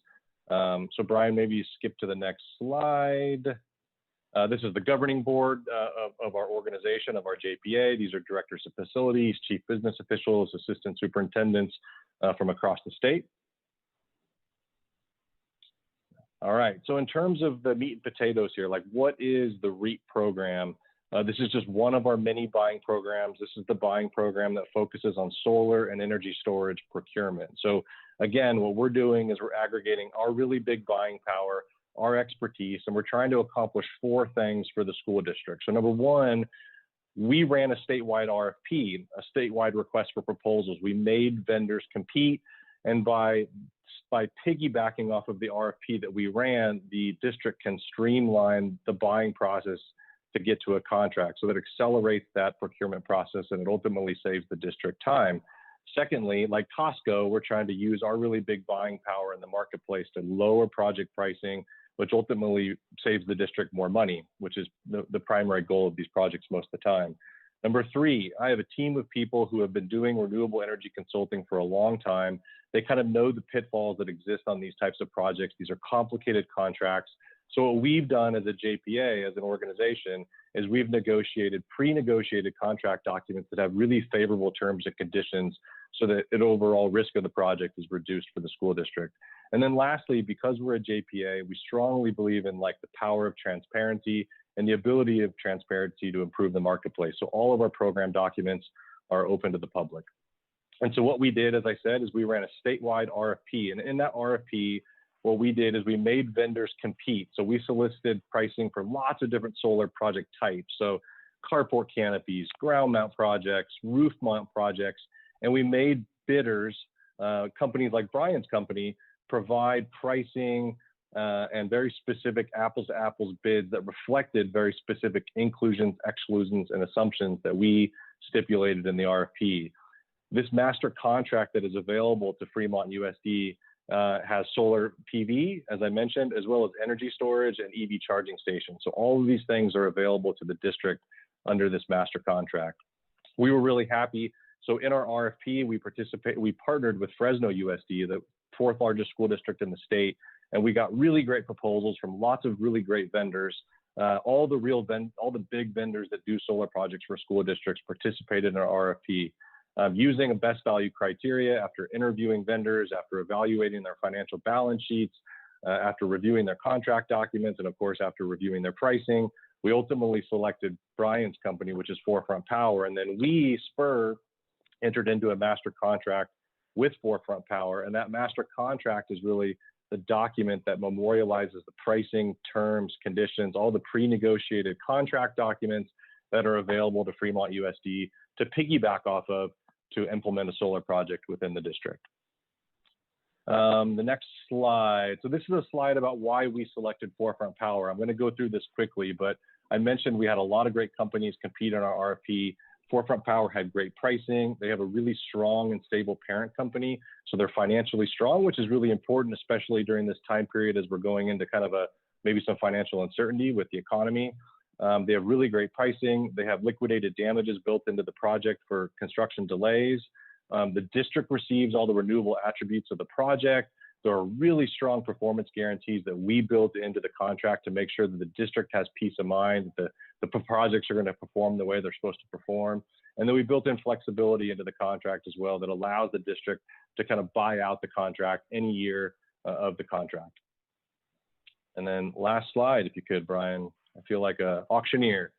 So Brian, maybe you skip to the next slide. This is the governing board of our organization, of our JPA. These are directors of facilities, chief business officials, assistant superintendents from across the state. All right, so in terms of the meat and potatoes here, like what is the REAP program? This is just one of our many buying programs. This is the buying program that focuses on solar and energy storage procurement. So again, what we're doing is we're aggregating our really big buying power, our expertise, and we're trying to accomplish 4 things for the school district. So number one, we ran a statewide RFP, a statewide request for proposals. We made vendors compete, and by piggybacking off of the RFP that we ran, the district can streamline the buying process to get to a contract. So that accelerates that procurement process, and it ultimately saves the district time. Secondly, like Costco, we're trying to use our really big buying power in the marketplace to lower project pricing, which ultimately saves the district more money, which is the primary goal of these projects most of the time. Number 3, I have a team of people who have been doing renewable energy consulting for a long time. They kind of know the pitfalls that exist on these types of projects. These are complicated contracts. So what we've done as a JPA, as an organization, is we've negotiated pre-negotiated contract documents that have really favorable terms and conditions so that the overall risk of the project is reduced for the school district. And then lastly, because we're a JPA, we strongly believe in like the power of transparency and the ability of transparency to improve the marketplace. So all of our program documents are open to the public. And so what we did, as I said, is we ran a statewide RFP. And in that RFP, what we did is we made vendors compete. So we solicited pricing for lots of different solar project types. So carport canopies, ground mount projects, roof mount projects, and we made bidders, companies like Brian's company, provide pricing and very specific apples to apples bids that reflected very specific inclusions, exclusions, and assumptions that we stipulated in the RFP. This master contract that is available to Fremont USD has solar PV, as I mentioned, as well as energy storage and EV charging stations. So all of these things are available to the district under this master contract. We were really happy. So in our RFP, we partnered with Fresno USD, the 4th largest school district in the state, and we got really great proposals from lots of really great vendors. all the big vendors that do solar projects for school districts participated in our RFP. Using a best value criteria after interviewing vendors, after evaluating their financial balance sheets, after reviewing their contract documents, and of course, after reviewing their pricing, we ultimately selected Brian's company, which is Forefront Power. And then we, Spur, entered into a master contract with Forefront Power. And that master contract is really the document that memorializes the pricing, terms, conditions, all the pre-negotiated contract documents that are available to Fremont USD to piggyback off of to implement a solar project within the district. The next slide. So this is a slide about why we selected Forefront Power. I'm going to go through this quickly, but I mentioned we had a lot of great companies compete on our RFP. Forefront Power had great pricing. They have a really strong and stable parent company, so they're financially strong, which is really important, especially during this time period as we're going into kind of maybe some financial uncertainty with the economy. They have really great pricing. They have liquidated damages built into the project for construction delays. The district receives all the renewable attributes of the project. There are really strong performance guarantees that we built into the contract to make sure that the district has peace of mind, that the projects are going to perform the way they're supposed to perform. And then we built in flexibility into the contract as well that allows the district to kind of buy out the contract any year of the contract. And then last slide, if you could, Brian. I feel like an auctioneer.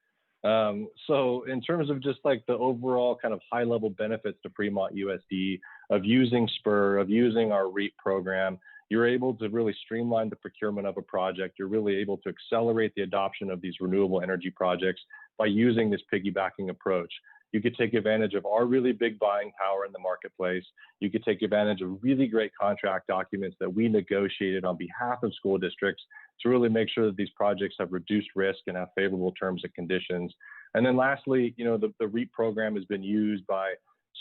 So in terms of just like the overall kind of high level benefits to Fremont USD of using Spur, of using our REAP program, you're able to really streamline the procurement of a project. You're really able to accelerate the adoption of these renewable energy projects by using this piggybacking approach. You could take advantage of our really big buying power in the marketplace. You could take advantage of really great contract documents that we negotiated on behalf of school districts to really make sure that these projects have reduced risk and have favorable terms and conditions. And then lastly, you know, the REAP program has been used by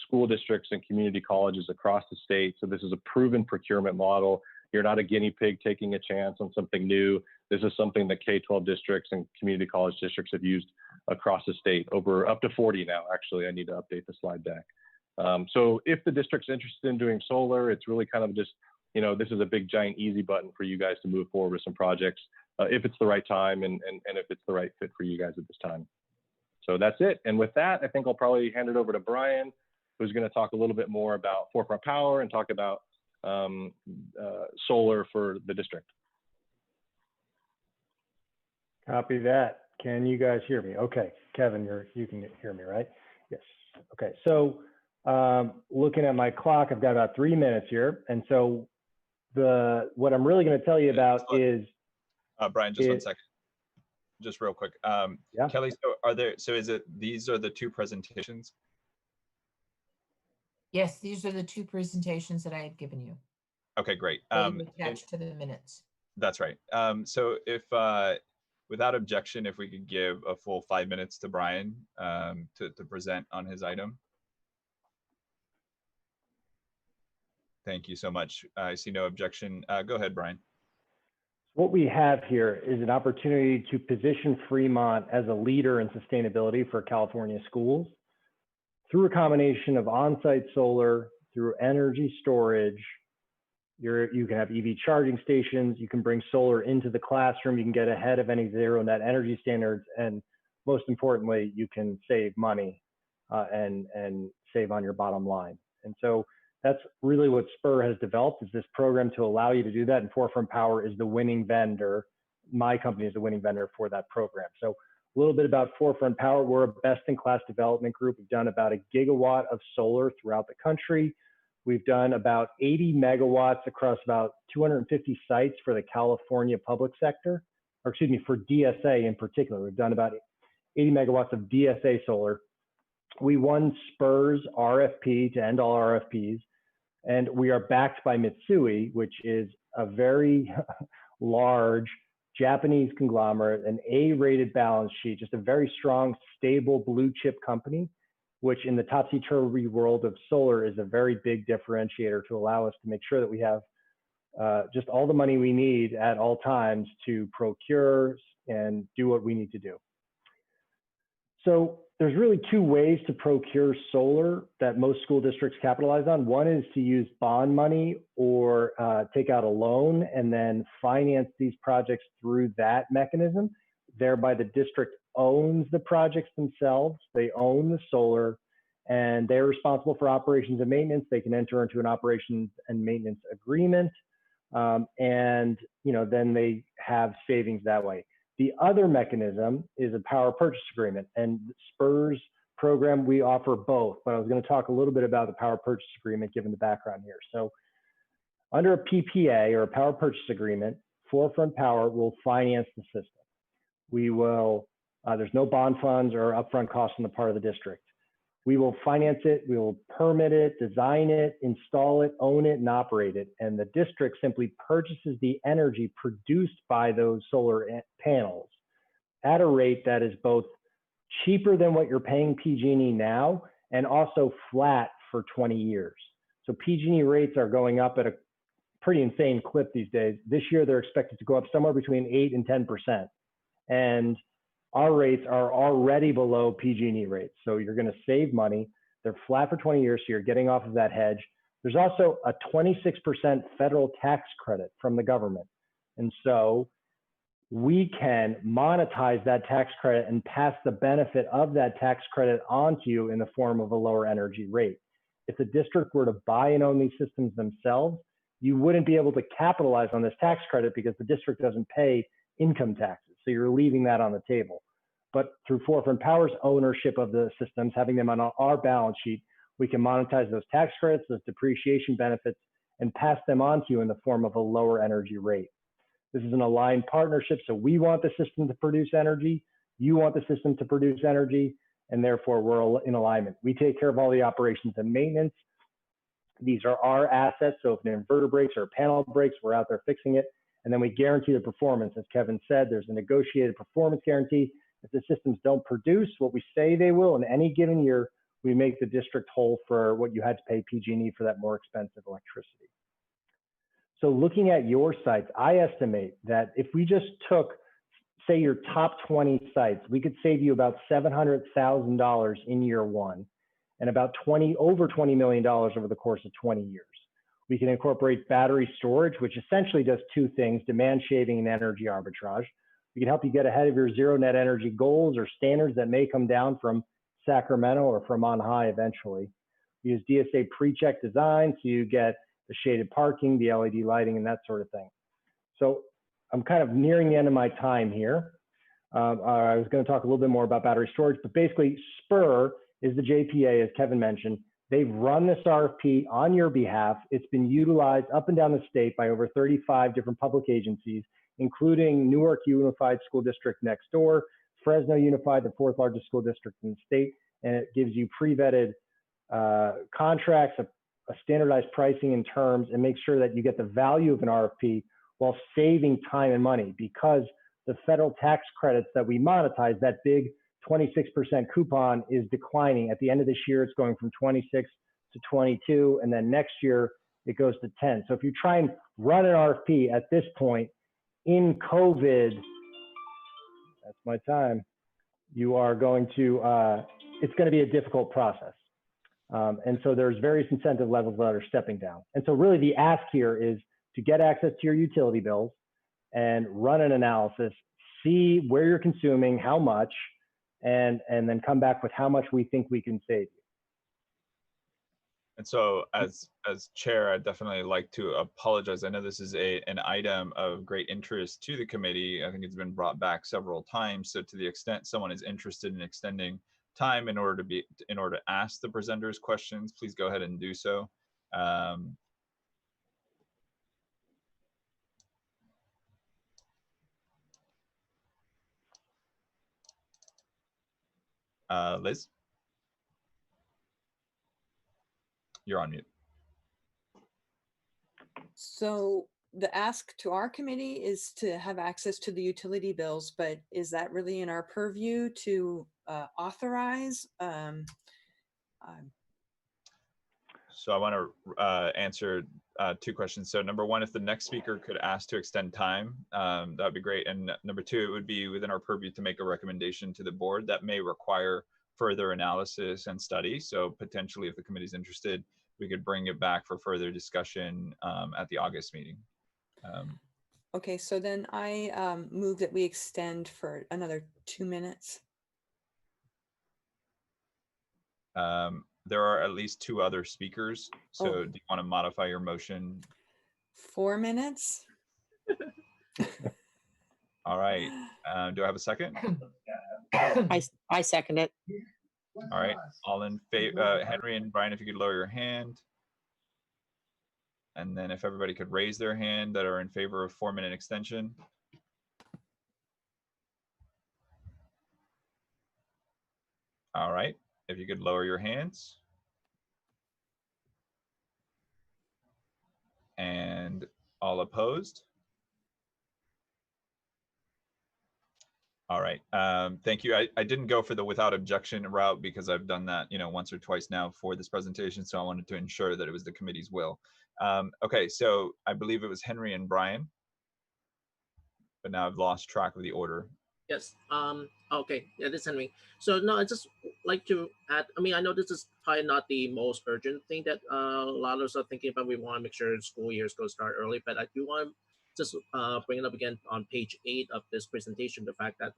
school districts and community colleges across the state. So this is a proven procurement model. You're not a guinea pig taking a chance on something new. This is something that K-12 districts and community college districts have used across the state, over up to 40 now. Actually, I need to update the slide deck. So if the district's interested in doing solar, it's really kind of just, you know, this is a big, giant, easy button for you guys to move forward with some projects if it's the right time and if it's the right fit for you guys at this time. So that's it. And with that, I think I'll probably hand it over to Brian, who's going to talk a little bit more about Forefront Power and talk about solar for the district. Copy that. Can you guys hear me? Okay, Kevin, you can hear me, right? Yes. Okay, so looking at my clock, I've got about 3 minutes here. And so what I'm really going to tell you about is Brian, just 1 second. Just real quick. Yeah. Kelly, so is it, these are the two presentations? Yes, these are the two presentations that I had given you. Okay, great. Attached to the minutes. That's right. So if, without objection, if we could give a full 5 minutes to Brian to present on his item. Thank you so much. I see no objection. Go ahead, Brian. What we have here is an opportunity to position Fremont as a leader in sustainability for California schools through a combination of on-site solar, through energy storage. You can have EV charging stations, you can bring solar into the classroom, you can get ahead of any zero net energy standards, and most importantly, you can save money and save on your bottom line. And so that's really what Spur has developed, is this program to allow you to do that, and Forefront Power is the winning vendor. My company is the winning vendor for that program. So a little bit about Forefront Power. We're a best-in-class development group. We've done about 1 gigawatt of solar throughout the country. We've done about 80 megawatts across about 250 sites for the California public sector, or excuse me, for DSA in particular. We've done about 80 megawatts of DSA solar. We won Spur's RFP to end all RFPs, and we are backed by Mitsui, which is a very large Japanese conglomerate, an A-rated balance sheet, just a very strong, stable blue chip company, which in the topsy-turvy world of solar is a very big differentiator to allow us to make sure that we have just all the money we need at all times to procure and do what we need to do. So there's really two ways to procure solar that most school districts capitalize on. One is to use bond money or take out a loan and then finance these projects through that mechanism. thereby the district owns the projects themselves. They own the solar, and they're responsible for operations and maintenance. They can enter into an operations and maintenance agreement, and then they have savings that way. The other mechanism is a power purchase agreement, and SPUR's program, we offer both, but I was going to talk a little bit about the power purchase agreement given the background here. So under a PPA or a power purchase agreement, Forefront Power will finance the system. We will, there's no bond funds or upfront costs on the part of the district. We will finance it, we will permit it, design it, install it, own it, and operate it. And the district simply purchases the energy produced by those solar panels at a rate that is both cheaper than what you're paying PG&E now and also flat for 20 years. So PG&E rates are going up at a pretty insane clip these days. This year, they're expected to go up somewhere between 8 and 10%. And our rates are already below PG&E rates. So you're going to save money. They're flat for 20 years, so you're getting off of that hedge. There's also a 26% federal tax credit from the government. And so we can monetize that tax credit and pass the benefit of that tax credit on to you in the form of a lower energy rate. If the district were to buy and own these systems themselves, you wouldn't be able to capitalize on this tax credit because the district doesn't pay income taxes. So you're leaving that on the table. But through Forefront Power's ownership of the systems, having them on our balance sheet, we can monetize those tax credits, those depreciation benefits, and pass them on to you in the form of a lower energy rate. This is an aligned partnership, so we want the system to produce energy, you want the system to produce energy, and therefore we're in alignment. We take care of all the operations and maintenance. These are our assets, so if an inverter breaks or a panel breaks, we're out there fixing it, and then we guarantee the performance. As Kevin said, there's a negotiated performance guarantee. If the systems don't produce what we say they will in any given year, we make the district whole for what you had to pay PG&E for that more expensive electricity. So looking at your sites, I estimate that if we just took, say, your top 20 sites, we could save you about $700,000 in year one and about over $20 million over the course of 20 years. We can incorporate battery storage, which essentially does two things: demand shaving and energy arbitrage. We can help you get ahead of your zero net energy goals or standards that may come down from Sacramento or from on high eventually. We use DSA pre-check design, so you get the shaded parking, the LED lighting, and that sort of thing. So I'm kind of nearing the end of my time here. I was going to talk a little bit more about battery storage, but basically SPUR is the JPA, as Kevin mentioned. They've run this RFP on your behalf. It's been utilized up and down the state by over 35 different public agencies, including Newark Unified School District next door, Fresno Unified, the fourth largest school district in the state, and it gives you pre-vetted contracts, a standardized pricing and terms, and make sure that you get the value of an RFP while saving time and money, because the federal tax credits that we monetize, that big 26% coupon, is declining. At the end of this year, it's going from 26 to 22, and then next year it goes to 10. So if you try and run an RFP at this point in COVID, that's my time, you are going to, it's going to be a difficult process. And so there's various incentive levels that are stepping down. And so really the ask here is to get access to your utility bills and run an analysis, see where you're consuming, how much, and then come back with how much we think we can save you. And so as chair, I'd definitely like to apologize. I know this is an item of great interest to the committee. I think it's been brought back several times. So to the extent someone is interested in extending time in order to ask the presenters questions, please go ahead and do so. Liz, you're on mute. So the ask to our committee is to have access to the utility bills, but is that really in our purview to authorize? So I want to answer two questions. So number one, if the next speaker could ask to extend time, that would be great. And number two, it would be within our purview to make a recommendation to the board that may require further analysis and study. So potentially, if the committee is interested, we could bring it back for further discussion at the August meeting. Okay, so then I move that we extend for another 2 minutes. There are at least 2 other speakers. So Oh. do you want to modify your motion? 4 minutes? All right. Do I have a second? I second it. All right. All in favor, Henry and Brian, if you could lower your hand. And then if everybody could raise their hand that are in favor of 4-minute extension. All right. If you could lower your hands. And all opposed. All right. Thank you. I didn't go for the without objection route because I've done that, once or twice now for this presentation. So I wanted to ensure that it was the committee's will. Okay, so I believe it was Henry and Brian, but now I've lost track of the order. Yes. Okay. Yeah, this is Henry. So no, I just like to add. I mean, I know this is probably not the most urgent thing that a lot of us are thinking about. We want to make sure school year is going to start early, but I do want to just bring it up again on page 8 of this presentation. The fact that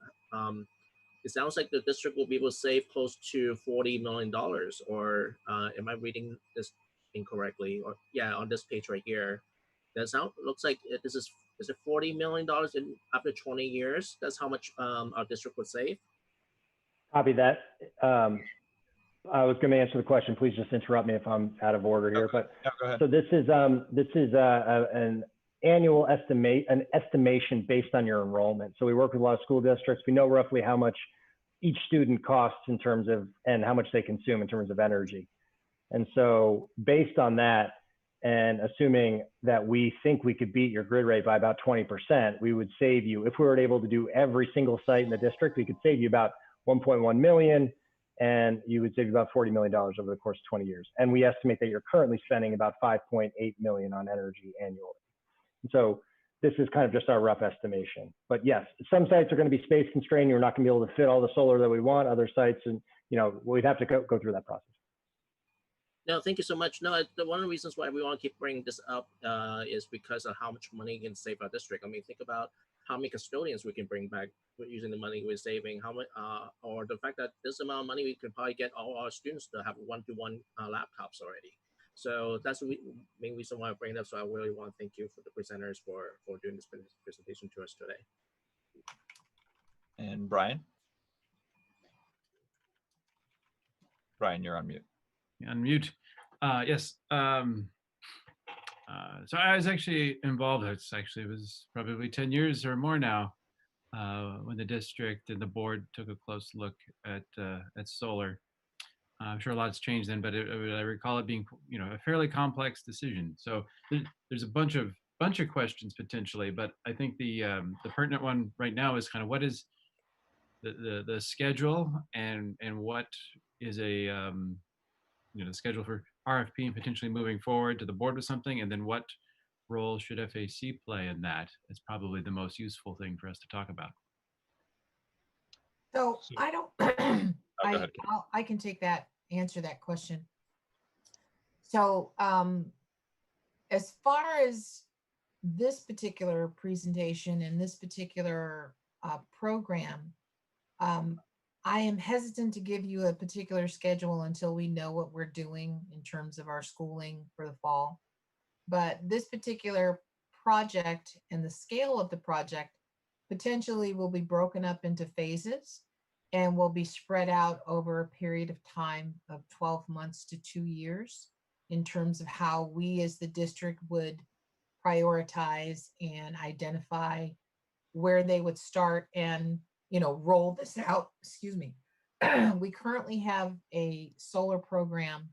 it sounds like the district will be able to save close to $40 million. Or am I reading this incorrectly? Or yeah, on this page right here, that looks like this is it $40 million in after 20 years? That's how much our district would save. Copy that. I was going to answer the question. Please just interrupt me if I'm out of order here. But no, go ahead. So this is an annual estimation based on your enrollment. So we work with a lot of school districts. We know roughly how much each student costs in terms of, and how much they consume in terms of energy. And so based on that, and assuming that we think we could beat your grid rate by about 20%, we would save you, if we were able to do every single site in the district, we could save you about 1.1 million, and you would save you about $40 million over the course of 20 years. And we estimate that you're currently spending about 5.8 million on energy annually. And so this is kind of just our rough estimation. But yes, some sites are going to be space constrained. You're not going to be able to fit all the solar that we want. Other sites, and we'd have to go through that process. No, thank you so much. No, one of the reasons why we want to keep bringing this up is because of how much money it can save our district. I mean, think about how many custodians we can bring back using the money we're saving. How much, or the fact that this amount of money we can probably get all our students to have one-to-one laptops already. So that's the main reason why I bring it up. So I really want to thank you for the presenters for doing this presentation to us today. And Brian? Brian, you're on mute. Unmute. Yes. So I was actually involved. It was probably 10 years or more now when the district and the board took a close look at solar. I'm sure a lot's changed then, but I recall it being, a fairly complex decision. So there's a bunch of questions potentially, but I think the pertinent one right now is kind of what is the schedule and what is a the schedule for RFP and potentially moving forward to the board with something, and then what role should FAC play in that? It's probably the most useful thing for us to talk about. So I don't, I can answer that question. So as far as this particular presentation and this particular program, I am hesitant to give you a particular schedule until we know what we're doing in terms of our schooling for the fall. But this particular project and the scale of the project potentially will be broken up into phases and will be spread out over a period of time of 12 months to 2 years in terms of how we as the district would prioritize and identify where they would start and roll this out. Excuse me. We currently have a solar program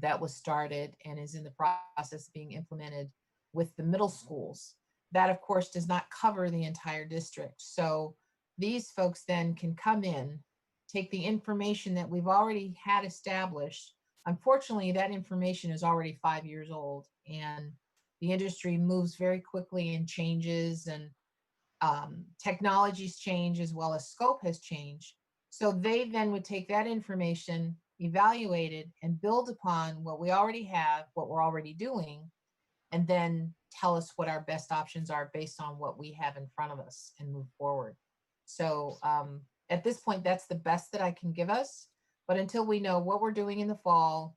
that was started and is in the process of being implemented with the middle schools. That, of course, does not cover the entire district. So these folks then can come in, take the information that we've already had established. Unfortunately, that information is already 5 years old, and the industry moves very quickly and changes, and technologies change as well as scope has changed. So they then would take that information, evaluate it, and build upon what we already have, what we're already doing, and then tell us what our best options are based on what we have in front of us and move forward. So at this point, that's the best that I can give us. But until we know what we're doing in the fall,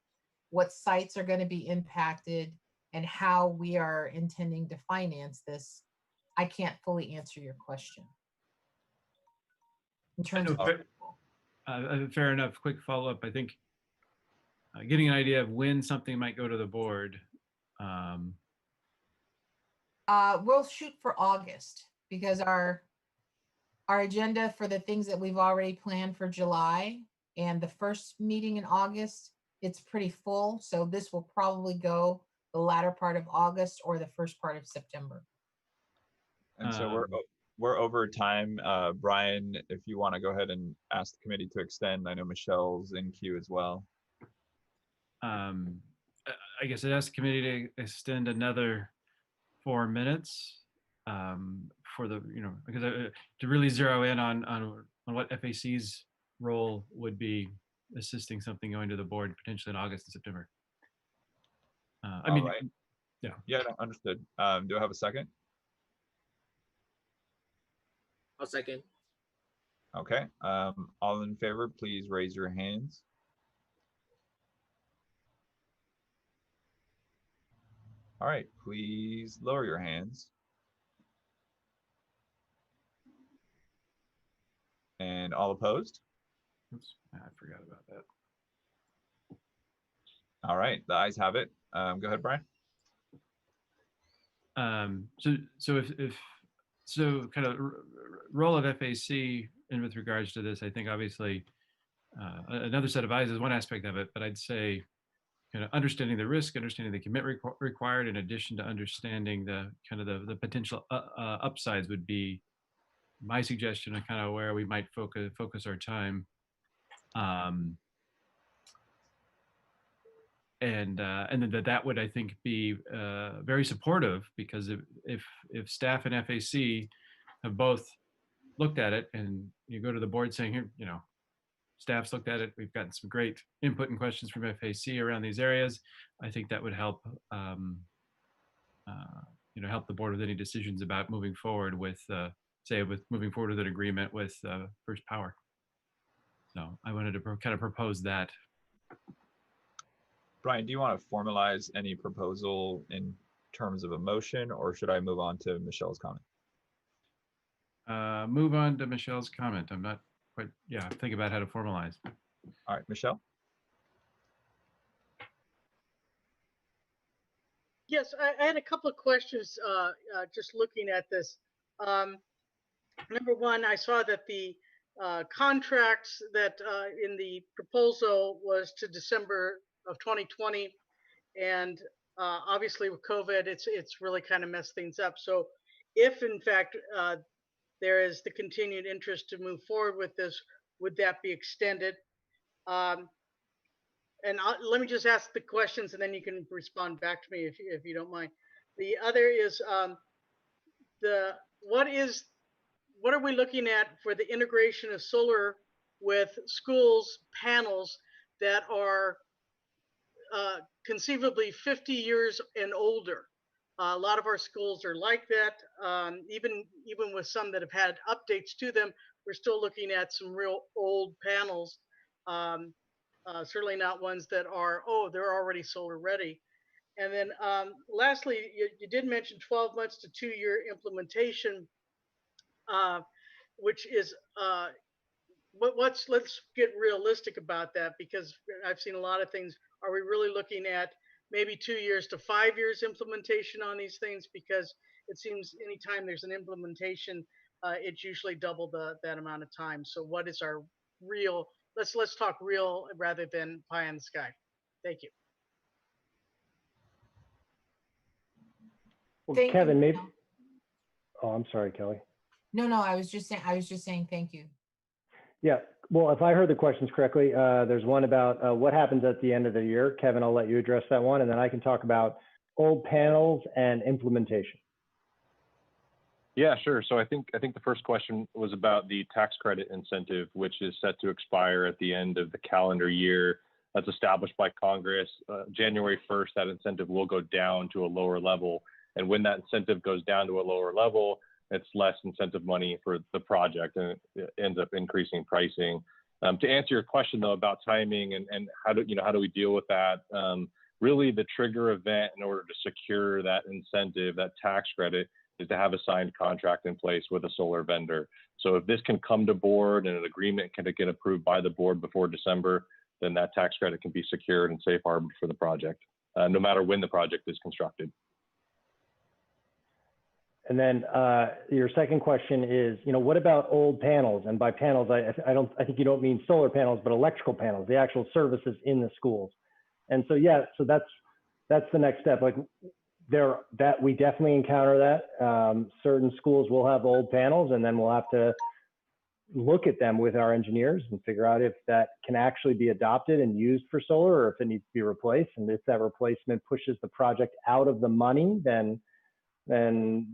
what sites are going to be impacted, and how we are intending to finance this, I can't fully answer your question. In terms of fair enough. Quick follow-up. I think getting an idea of when something might go to the board. We'll shoot for August, because our agenda for the things that we've already planned for July and the first meeting in August, it's pretty full. So this will probably go the latter part of August or the first part of September. And so we're over time. Brian, if you want to go ahead and ask the committee to extend, I know Michelle's in queue as well. I guess I'd ask the committee to extend another 4 minutes for the, because to really zero in on what FAC's role would be assisting something going to the board potentially in August and September. Right. Yeah, no, understood. Do I have a second? I'll second. Okay. All in favor, please raise your hands. All right, please lower your hands. And all opposed? Oops, I forgot about that. All right, the ayes have it. Go ahead, Brian. So kind of role of FAC and with regards to this, I think obviously another set of eyes is one aspect of it, but I'd say kind of understanding the risk, understanding the commitment required, in addition to understanding the kind of the potential upsides would be my suggestion of kind of where we might focus our time. And then that would, I think, be very supportive, because if staff and FAC have both looked at it, and you go to the board saying, here, staff's looked at it, we've gotten some great input and questions from FAC around these areas, I think that would help, help the board with any decisions about moving forward with, moving forward with an agreement with First Power. So I wanted to kind of propose that. Brian, do you want to formalize any proposal in terms of a motion, or should I move on to Michelle's comment? Move on to Michelle's comment. I'm not quite, think about how to formalize. All right, Michelle. Yes, I had a couple of questions just looking at this. Number one, I saw that the contracts that in the proposal was to December of 2020, and obviously with COVID, it's really kind of messed things up. So if in fact there is the continued interest to move forward with this, would that be extended? And let me just ask the questions, and then you can respond back to me if you don't mind. The other is what are we looking at for the integration of solar with schools panels that are conceivably 50 years and older? A lot of our schools are like that. Even with some that have had updates to them, we're still looking at some real old panels. Certainly not ones that are, they're already solar ready. And then lastly, you did mention 12 months to 2-year implementation, which is let's get realistic about that, because I've seen a lot of things. Are we really looking at maybe 2 years to 5 years implementation on these things? Because it seems anytime there's an implementation, it's usually double that amount of time. So what is our real, let's talk real rather than pie in the sky. Thank you. Well, Kevin, maybe. Oh, I'm sorry, Kelly. No, I was just saying thank you. Yeah, well, if I heard the questions correctly, there's one about what happens at the end of the year. Kevin, I'll let you address that one, and then I can talk about old panels and implementation. Yeah, sure. So I think the first question was about the tax credit incentive, which is set to expire at the end of the calendar year. That's established by Congress. January 1st, that incentive will go down to a lower level. And when that incentive goes down to a lower level, it's less incentive money for the project, and it ends up increasing pricing. To answer your question though about timing and how do we deal with that? Really, the trigger event in order to secure that incentive, that tax credit, is to have a signed contract in place with a solar vendor. So if this can come to board and an agreement can get approved by the board before December, then that tax credit can be secured and safe harbored for the project, no matter when the project is constructed. And then your second question is, what about old panels? And by panels, I think you don't mean solar panels, but electrical panels, the actual services in the schools. And so, yeah, so that's the next step. Like that we definitely encounter that. Certain schools will have old panels, and then we'll have to look at them with our engineers and figure out if that can actually be adopted and used for solar, or if it needs to be replaced. And if that replacement pushes the project out of the money, then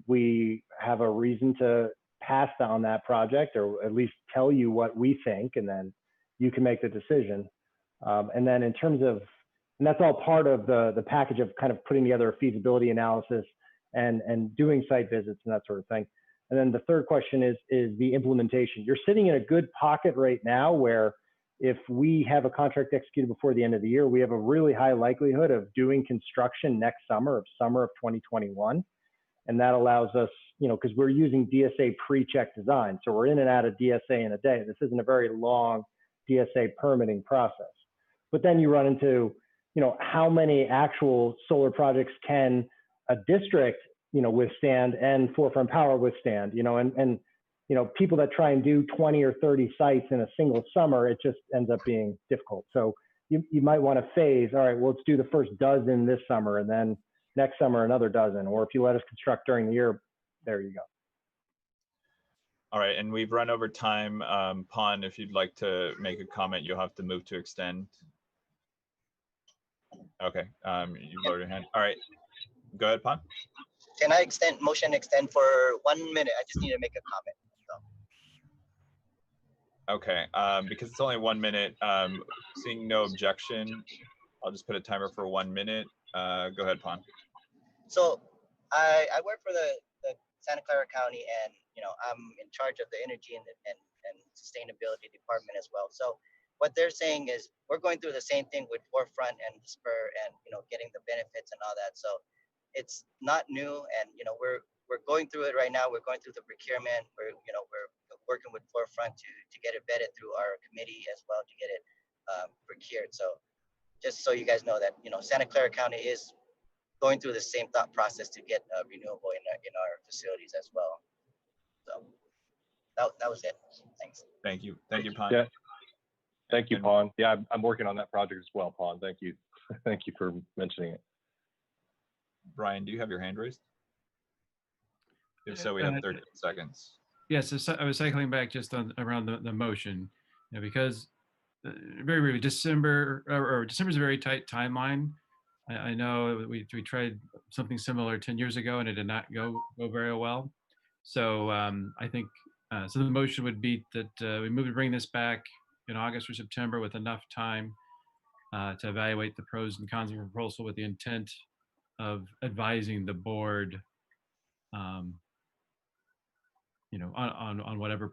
we have a reason to pass on that project, or at least tell you what we think, and then you can make the decision. And then in terms of, and that's all part of the package of kind of putting together a feasibility analysis and doing site visits and that sort of thing. And then the third question is the implementation. You're sitting in a good pocket right now where if we have a contract executed before the end of the year, we have a really high likelihood of doing construction next summer of 2021. And that allows us, because we're using DSA pre-check design. So we're in and out of DSA in a day. This isn't a very long DSA permitting process. But then you run into, how many actual solar projects can a district, withstand, and Forefront Power withstand, and people that try and do 20 or 30 sites in a single summer, it just ends up being difficult. So you might want to phase, all right, well, let's do the first dozen this summer, and then next summer another dozen, or if you let us construct during the year, there you go. All right, and we've run over time. Pon, if you'd like to make a comment, you'll have to move to extend. Okay, you lowered your hand. All right, go ahead, Pon. Can I motion extend for 1 minute? I just need to make a comment. So. Okay, because it's only 1 minute, seeing no objection, I'll just put a timer for 1 minute. Go ahead, Pon. So I work for the Santa Clara County, and I'm in charge of the energy and sustainability department as well. So what they're saying is we're going through the same thing with Forefront and Spur, and getting the benefits and all that. So it's not new, and we're going through it right now. We're going through the procurement. We're working with Forefront to get it vetted through our committee as well, to get it procured. So just so you guys know that Santa Clara County is going through the same thought process to get renewable in our facilities as well. So that was it. Thanks. Thank you, Pon. Yeah. Thank you, Pon. Yeah, I'm working on that project as well, Pon. Thank you. Thank you for mentioning it. Brian, do you have your hand raised? If so, we have 30 seconds. Yes, so I was cycling back just around the motion, because very briefly, December is a very tight timeline. I know we tried something similar 10 years ago and it did not go very well. So I think so the motion would be that we move to bring this back in August or September with enough time to evaluate the pros and cons of the proposal, with the intent of advising the board on whatever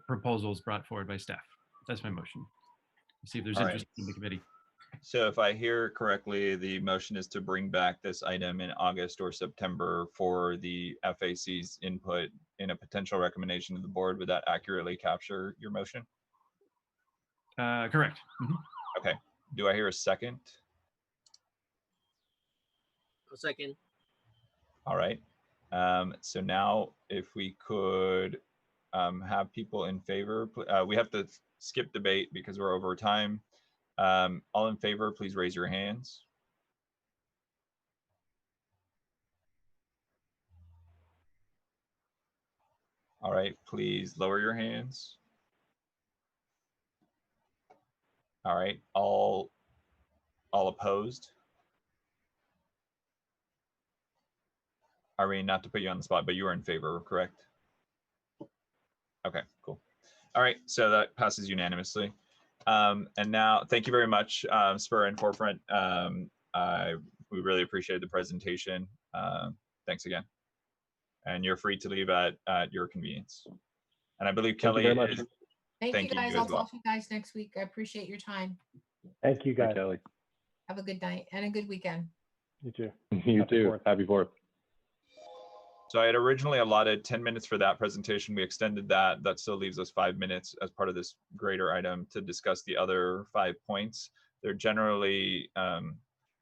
proposals brought forward by staff. That's my motion. See if there's interest in the committee. So if I hear correctly, the motion is to bring back this item in August or September for the FAC's input in a potential recommendation to the board. Would that accurately capture your motion? Correct. Mm-hmm. Okay. Do I hear a second? A second. All right. So now if we could have people in favor, we have to skip debate because we're over time. All in favor, please raise your hands. All right, please lower your hands. All right, all opposed. Irene, not to put you on the spot, but you are in favor, correct? Okay, cool. All right, so that passes unanimously. And now, thank you very much, Spur and Forefront. We really appreciated the presentation. thanks again. And you're free to leave at your convenience. And I believe Thank you Kelly very much. is, Thank you guys. I'll as well. talk to you guys next week. I appreciate your time. Thank you, Bye, guys. Kelly. Have a good night and a good weekend. You too. You Happy too. Fourth. Happy 4th. So I had originally allotted 10 minutes for that presentation. We extended that. That still leaves us 5 minutes as part of this greater item to discuss the other 5 points. They're generally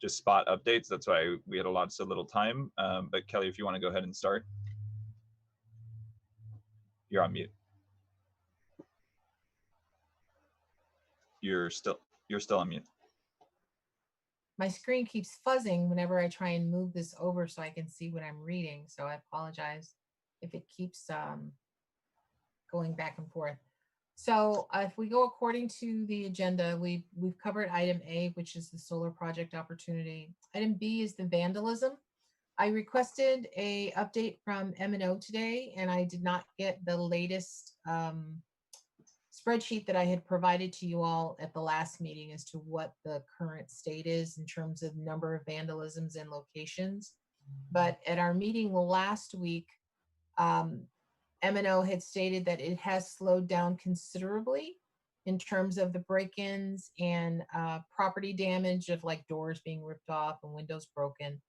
just spot updates. That's why we had allotted so little time. But Kelly, if you want to go ahead and start. You're on mute. You're still on mute. My screen keeps fuzzing whenever I try and move this over so I can see what I'm reading. So I apologize if it keeps going back and forth. So if we go according to the agenda, we've covered item A, which is the solar project opportunity. Item B is the vandalism. I requested a update from M&O today, and I did not get the latest spreadsheet that I had provided to you all at the last meeting as to what the current state is in terms of number of vandalisms and locations. But at our meeting last week, M&O had stated that it has slowed down considerably in terms of the break-ins and property damage of like doors being ripped off and windows broken.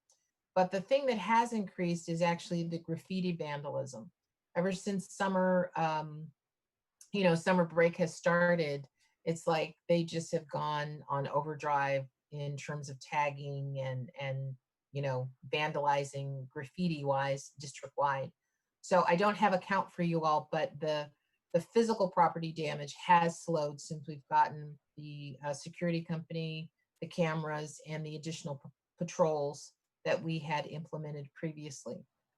But the thing that has increased is actually the graffiti vandalism. Ever since summer, summer break has started, it's like they just have gone on overdrive in terms of tagging and vandalizing graffiti wise district wide. So I don't have a count for you all, but the physical property damage has slowed since we've gotten the security company, the cameras, and the additional patrols that we had implemented previously.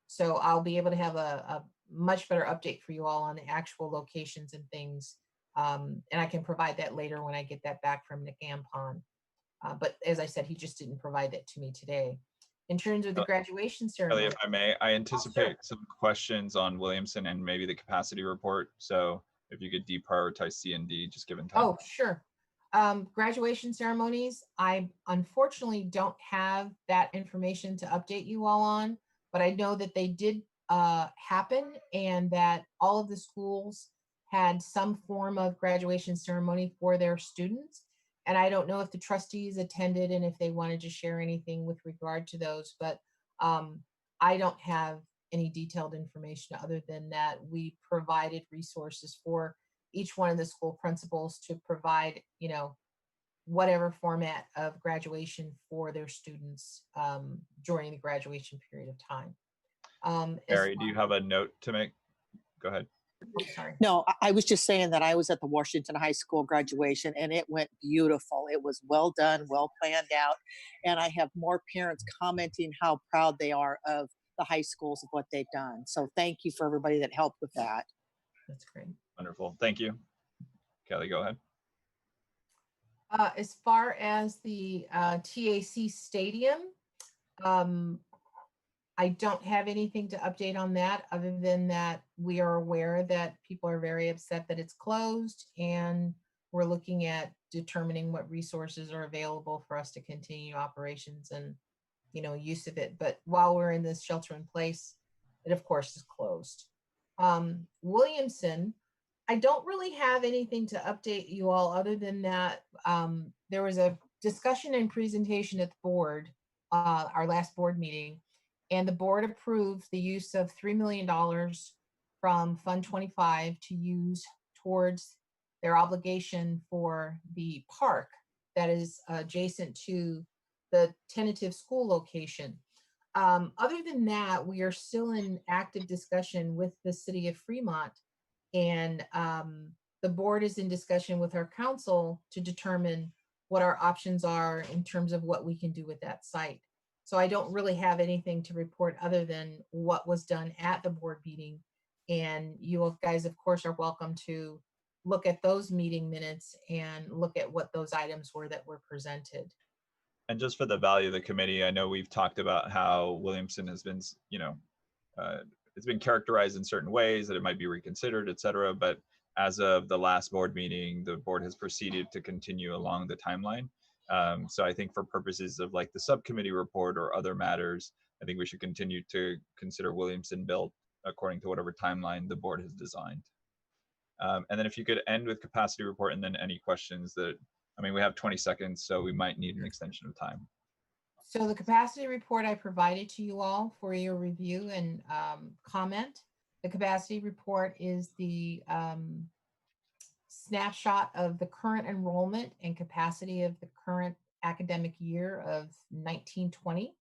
So I'll be able to have a much better update for you all on the actual locations and things. And I can provide that later when I get that back from Nick Ampon. But as I said, he just didn't provide that to me today. In terms of the graduation ceremony. Kelly, if I may, I anticipate some questions on Williamson and maybe the capacity report. So if you could deprioritize C and D, just given time. Oh, sure. Graduation ceremonies, I unfortunately don't have that information to update you all on, but I know that they did happen and that all of the schools had some form of graduation ceremony for their students. And I don't know if the trustees attended and if they wanted to share anything with regard to those, but I don't have any detailed information other than that we provided resources for each one of the school principals to provide, whatever format of graduation for their students during the graduation period of time. Mary, do you have a note to make? Go ahead. Oh, sorry. No, I was just saying that I was at the Washington High School graduation and it went beautiful. It was well done, well planned out. And I have more parents commenting how proud they are of the high schools of what they've done. So thank you for everybody that helped with that. That's great. Wonderful. Thank you. Kelly, go ahead. As far as the TAC Stadium, I don't have anything to update on that other than that we are aware that people are very upset that it's closed, and we're looking at determining what resources are available for us to continue operations and use of it. But while we're in this shelter in place, it of course is closed. Williamson, I don't really have anything to update you all other than that there was a discussion and presentation at the board, our last board meeting, and the board approved the use of $3 million from Fund 25 to use towards their obligation for the park that is adjacent to the tentative school location. Other than that, we are still in active discussion with the city of Fremont, and the board is in discussion with our council to determine what our options are in terms of what we can do with that site. So I don't really have anything to report other than what was done at the board meeting. And you guys, of course, are welcome to look at those meeting minutes and look at what those items were that were presented. And just for the value of the committee, I know we've talked about how Williamson has been, it's been characterized in certain ways that it might be reconsidered, et cetera. But as of the last board meeting, the board has proceeded to continue along the timeline. So I think for purposes of like the subcommittee report or other matters, I think we should continue to consider Williamson built according to whatever timeline the board has designed. And then if you could end with capacity report and then any questions that, I mean, we have 20 seconds, so we might need an extension of time. So the capacity report I provided to you all for your review and comment. The capacity report is the snapshot of the current enrollment and capacity of the current academic year of 1920.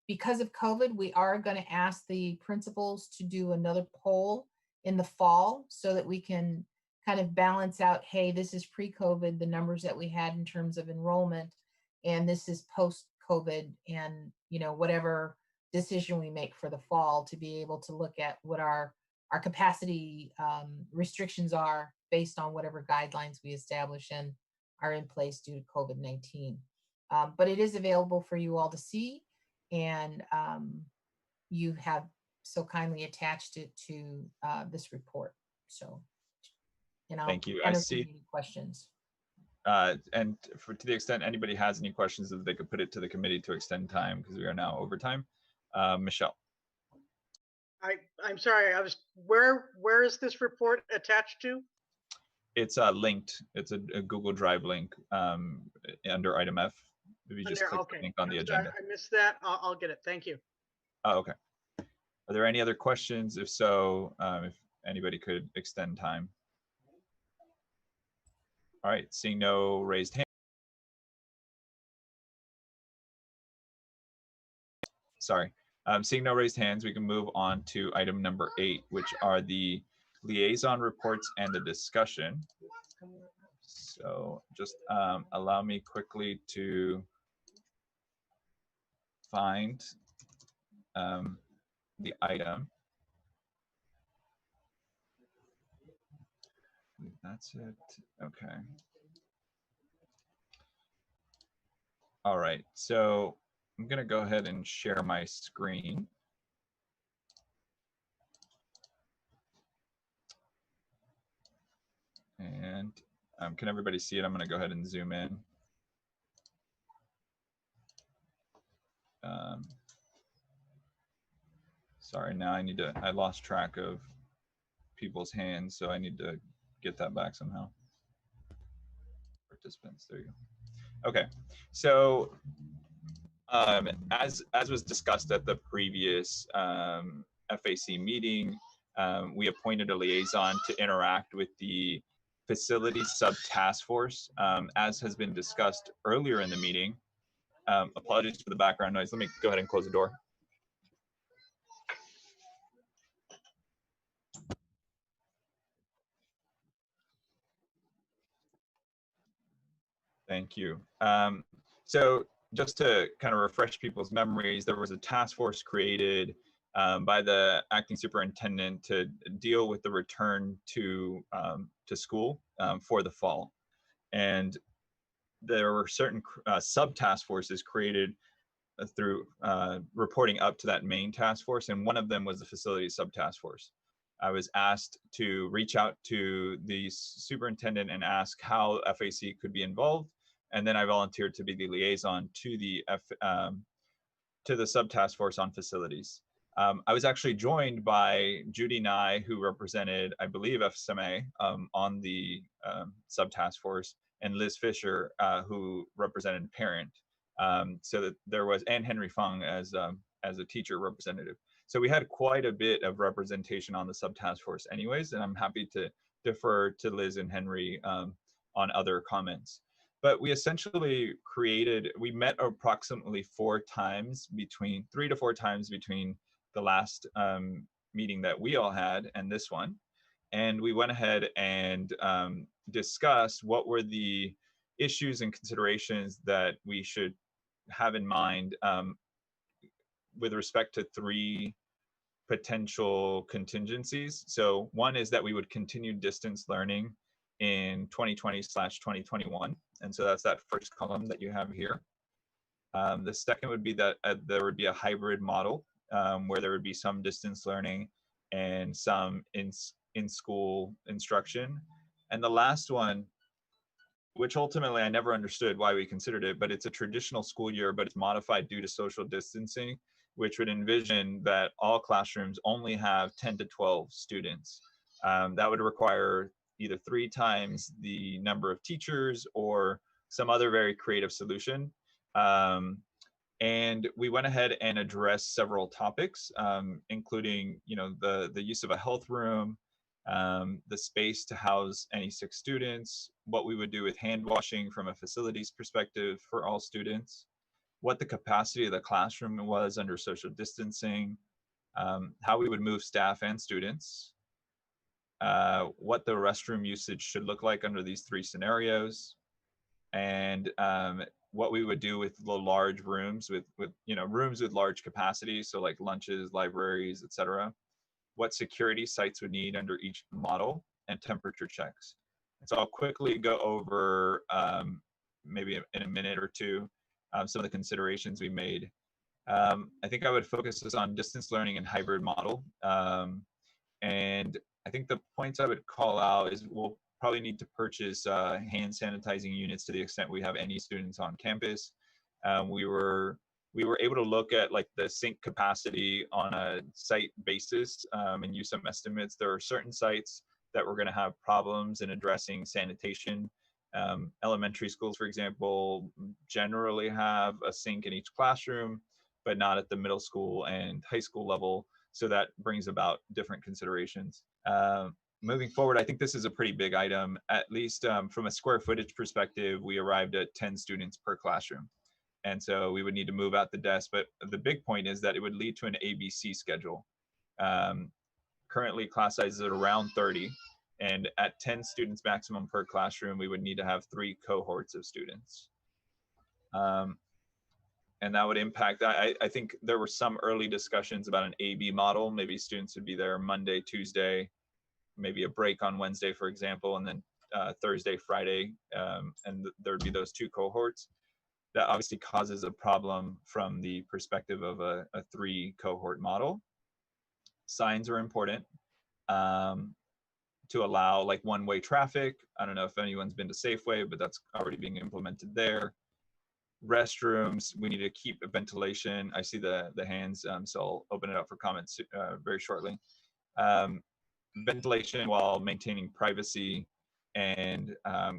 Because of COVID, we are going to ask the principals to do another poll in the fall so that we can kind of balance out, hey, this is pre-COVID, the numbers that we had in terms of enrollment, and this is post-COVID, and whatever decision we make for the fall, to be able to look at what our capacity restrictions are based on whatever guidelines we establish and are in place due to COVID-19. But it is available for you all to see, and you have so kindly attached it to this report. So, I'll thank you. I see any questions. And to the extent anybody has any questions, that they could put it to the committee to extend time, because we are now over time. Michelle. I'm sorry. Where is this report attached to? It's linked. It's a Google Drive link under item F. If you just click the link on the agenda. I missed that. I'll get it. Thank you. Oh, okay. Are there any other questions? If so, if anybody could extend time. All right, seeing no raised hand. Sorry, seeing no raised hands, we can move on to item number 8, which are the liaison reports and the discussion. So just allow me quickly to find the item. That's it. Okay. All right. So I'm going to go ahead and share my screen. And can everybody see it? I'm going to go ahead and zoom in. Sorry, now I lost track of people's hands, so I need to get that back somehow. Participants, there you go. Okay, so as was discussed at the previous FAC meeting, we appointed a liaison to interact with the facilities sub-task force. As has been discussed earlier in the meeting, apologies for the background noise. Let me go ahead and close the door. Thank you. So just to kind of refresh people's memories, there was a task force created by the acting superintendent to deal with the return to school for the fall. And there were certain sub-task forces created through reporting up to that main task force, and one of them was the facilities sub-task force. I was asked to reach out to the superintendent and ask how FAC could be involved, and then I volunteered to be the liaison to the sub-task force on facilities. I was actually joined by Judy Nye, who represented, I believe, FSMA on the sub-task force, and Liz Fisher, who represented parent. So that there was, and Henry Fung as a teacher representative. So we had quite a bit of representation on the sub-task force anyways, and I'm happy to defer to Liz and Henry on other comments. But we essentially we met approximately 3 to 4 times between the last meeting that we all had and this one. And we went ahead and discussed what were the issues and considerations that we should have in mind with respect to 3 potential contingencies. So one is that we would continue distance learning in 2020/2021. And so that's that first column that you have here. The second would be that there would be a hybrid model where there would be some distance learning and some in-school instruction. And the last one which ultimately I never understood why we considered it, but it's a traditional school year, but it's modified due to social distancing, which would envision that all classrooms only have 10 to 12 students. That would require either 3 times the number of teachers or some other very creative solution. And we went ahead and addressed several topics, including, the use of a health room, the space to house any sick students, what we would do with hand washing from a facilities perspective for all students, what the capacity of the classroom was under social distancing, how we would move staff and students, what the restroom usage should look like under these 3 scenarios, and what we would do with the large rooms with rooms with large capacity, so like lunches, libraries, etc. What security sites would need under each model, and temperature checks. And so I'll quickly go over, maybe in a minute or two, some of the considerations we made. I think I would focus this on distance learning and hybrid model. And I think the points I would call out is we'll probably need to purchase hand sanitizing units to the extent we have any students on campus. We were able to look at like the sink capacity on a site basis and use some estimates. There are certain sites that we're going to have problems in addressing sanitation. Elementary schools, for example, generally have a sink in each classroom, but not at the middle school and high school level. So that brings about different considerations. Moving forward, I think this is a pretty big item. At least from a square footage perspective, we arrived at 10 students per classroom. And so we would need to move out the desk. But the big point is that it would lead to an ABC schedule. Currently, class sizes are around 30. And at 10 students maximum per classroom, we would need to have 3 cohorts of students. And that would impact, I think there were some early discussions about an AB model. Maybe students would be there Monday, Tuesday, maybe a break on Wednesday, for example, and then Thursday, Friday, and there'd be those 2 cohorts. That obviously causes a problem from the perspective of a 3 cohort model. Signs are important to allow like one-way traffic. I don't know if anyone's been to Safeway, but that's already being implemented there. Restrooms, we need to keep ventilation. I see the hands, so I'll open it up for comments very shortly. Ventilation while maintaining privacy, and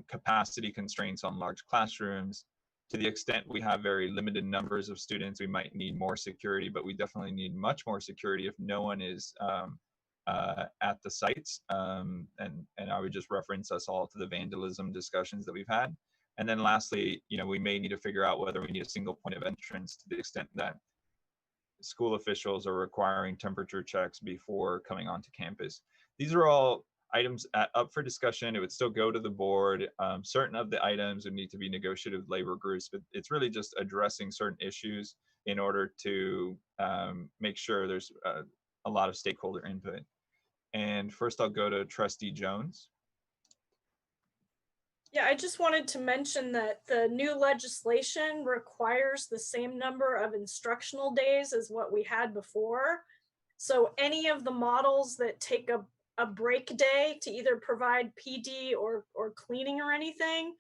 capacity constraints on large classrooms. To the extent we have very limited numbers of students, we might need more security, but we definitely need much more security if no one is at the sites. And I would just reference us all to the vandalism discussions that we've had. And then lastly, we may need to figure out whether we need a single point of entrance to the extent that school officials are requiring temperature checks before coming onto campus. These are all items up for discussion. It would still go to the board. Certain of the items would need to be negotiated with labor groups, but it's really just addressing certain issues in order to make sure there's a lot of stakeholder input. And first I'll go to Trustee Jones. Yeah, I just wanted to mention that the new legislation requires the same number of instructional days as what we had before. So any of the models that take a break day to either provide PD or cleaning or anything,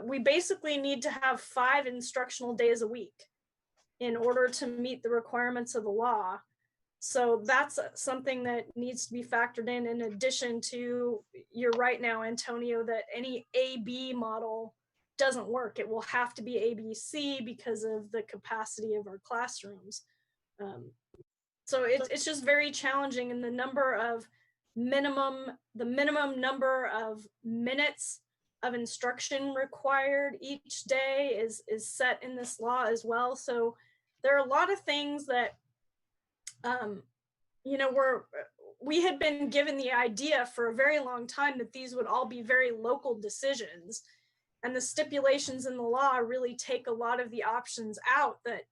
we basically need to have 5 instructional days a week in order to meet the requirements of the law. So that's something that needs to be factored in addition to, you're right now, Antonio, that any AB model doesn't work. It will have to be ABC because of the capacity of our classrooms. So it's just very challenging, and the minimum number of minutes of instruction required each day is set in this law as well. So there are a lot of things that we had been given the idea for a very long time that these would all be very local decisions, and the stipulations in the law really take a lot of the options out that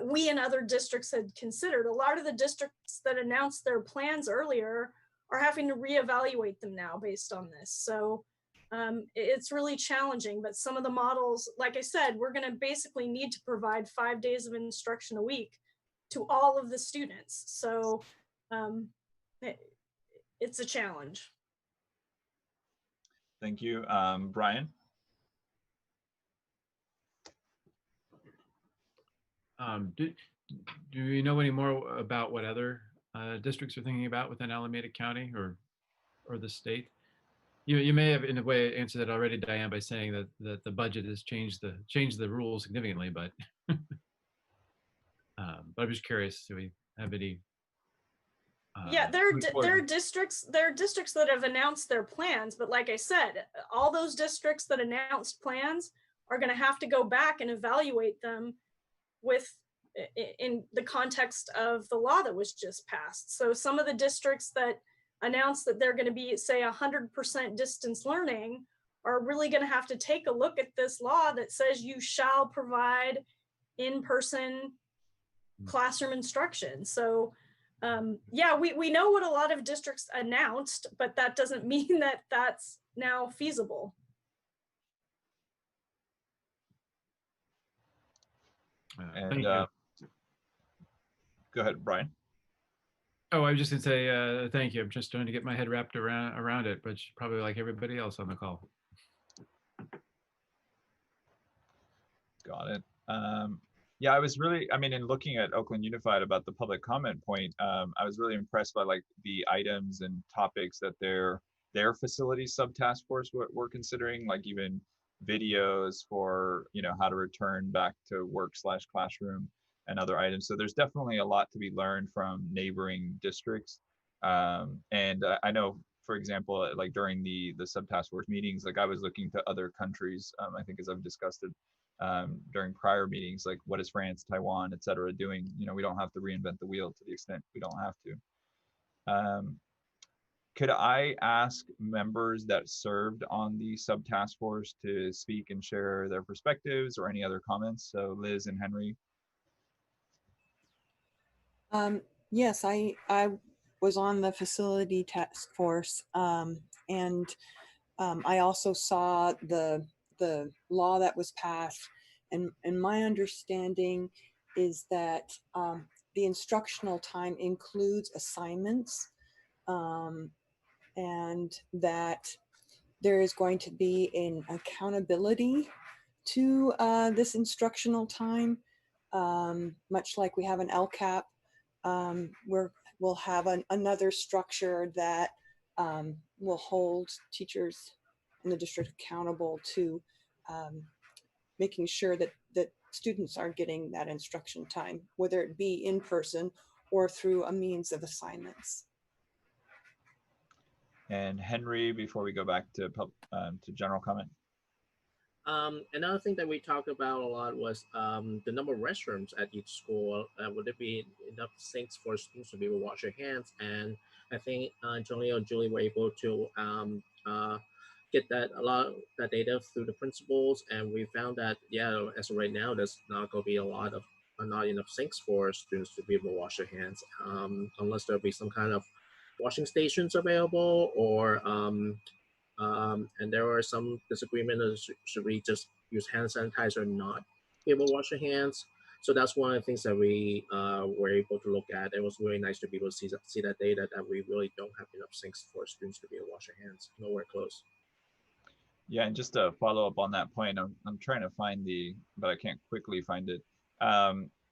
we and other districts had considered. A lot of the districts that announced their plans earlier are having to reevaluate them now based on this. So it's really challenging, but some of the models, like I said, we're going to basically need to provide 5 days of instruction a week to all of the students. So it's a challenge. Thank you. Brian? Do you know any more about what other districts are thinking about within Alameda County or the state? You may have in a way answered that already, Diane, by saying that the budget has changed the rules significantly, but I'm just curious, do we have any? Yeah, there are districts that have announced their plans, but like I said, all those districts that announced plans are going to have to go back and evaluate them in the context of the law that was just passed. So some of the districts that announced that they're going to be, say, 100% distance learning are really going to have to take a look at this law that says you shall provide in-person classroom instruction. So yeah, we know what a lot of districts announced, but that doesn't mean that that's now feasible. And go ahead, Brian. Oh, I was just gonna say thank you. I'm just trying to get my head wrapped around it, but probably like everybody else on the call. Got it. Yeah, I was really, I mean, in looking at Oakland Unified about the public comment point, I was really impressed by like the items and topics that their facilities subtask force were considering, like even videos for, you know, how to return back to work/classroom and other items. So there's definitely a lot to be learned from neighboring districts. And I know, for example, like during the subtask force meetings, like I was looking to other countries, I think as I've discussed it during prior meetings, like what is France, Taiwan, et cetera, doing? You know, we don't have to reinvent the wheel to the extent we don't have to. Could I ask members that served on the subtask force to speak and share their perspectives or any other comments? So Liz and Henry. Yes, I was on the facility task force, and I also saw the law that was passed, and my understanding is that the instructional time includes assignments, and that there is going to be an accountability to this instructional time, much like we have an LCAP. We'll have another structure that will hold teachers in the district accountable to making sure that students are getting that instruction time, whether it be in person or through a means of assignments. And Henry, before we go back to general comment. Another thing that we talked about a lot was the number of restrooms at each school. Would there be enough sinks for students to be able to wash their hands? And I think Antonio and Julie were able to get a lot of that data through the principals, and we found that, yeah, as of right now, there's not going to be not enough sinks for students to be able to wash their hands, unless there'll be some kind of washing stations available, or and there were some disagreement as should we just use hand sanitizer and not be able to wash your hands. So that's one of the things that we were able to look at. It was really nice to be able to see that data, that we really don't have enough sinks for students to be able to wash their hands, nowhere close. Yeah, and just to follow up on that point, I'm trying to find but I can't quickly find it.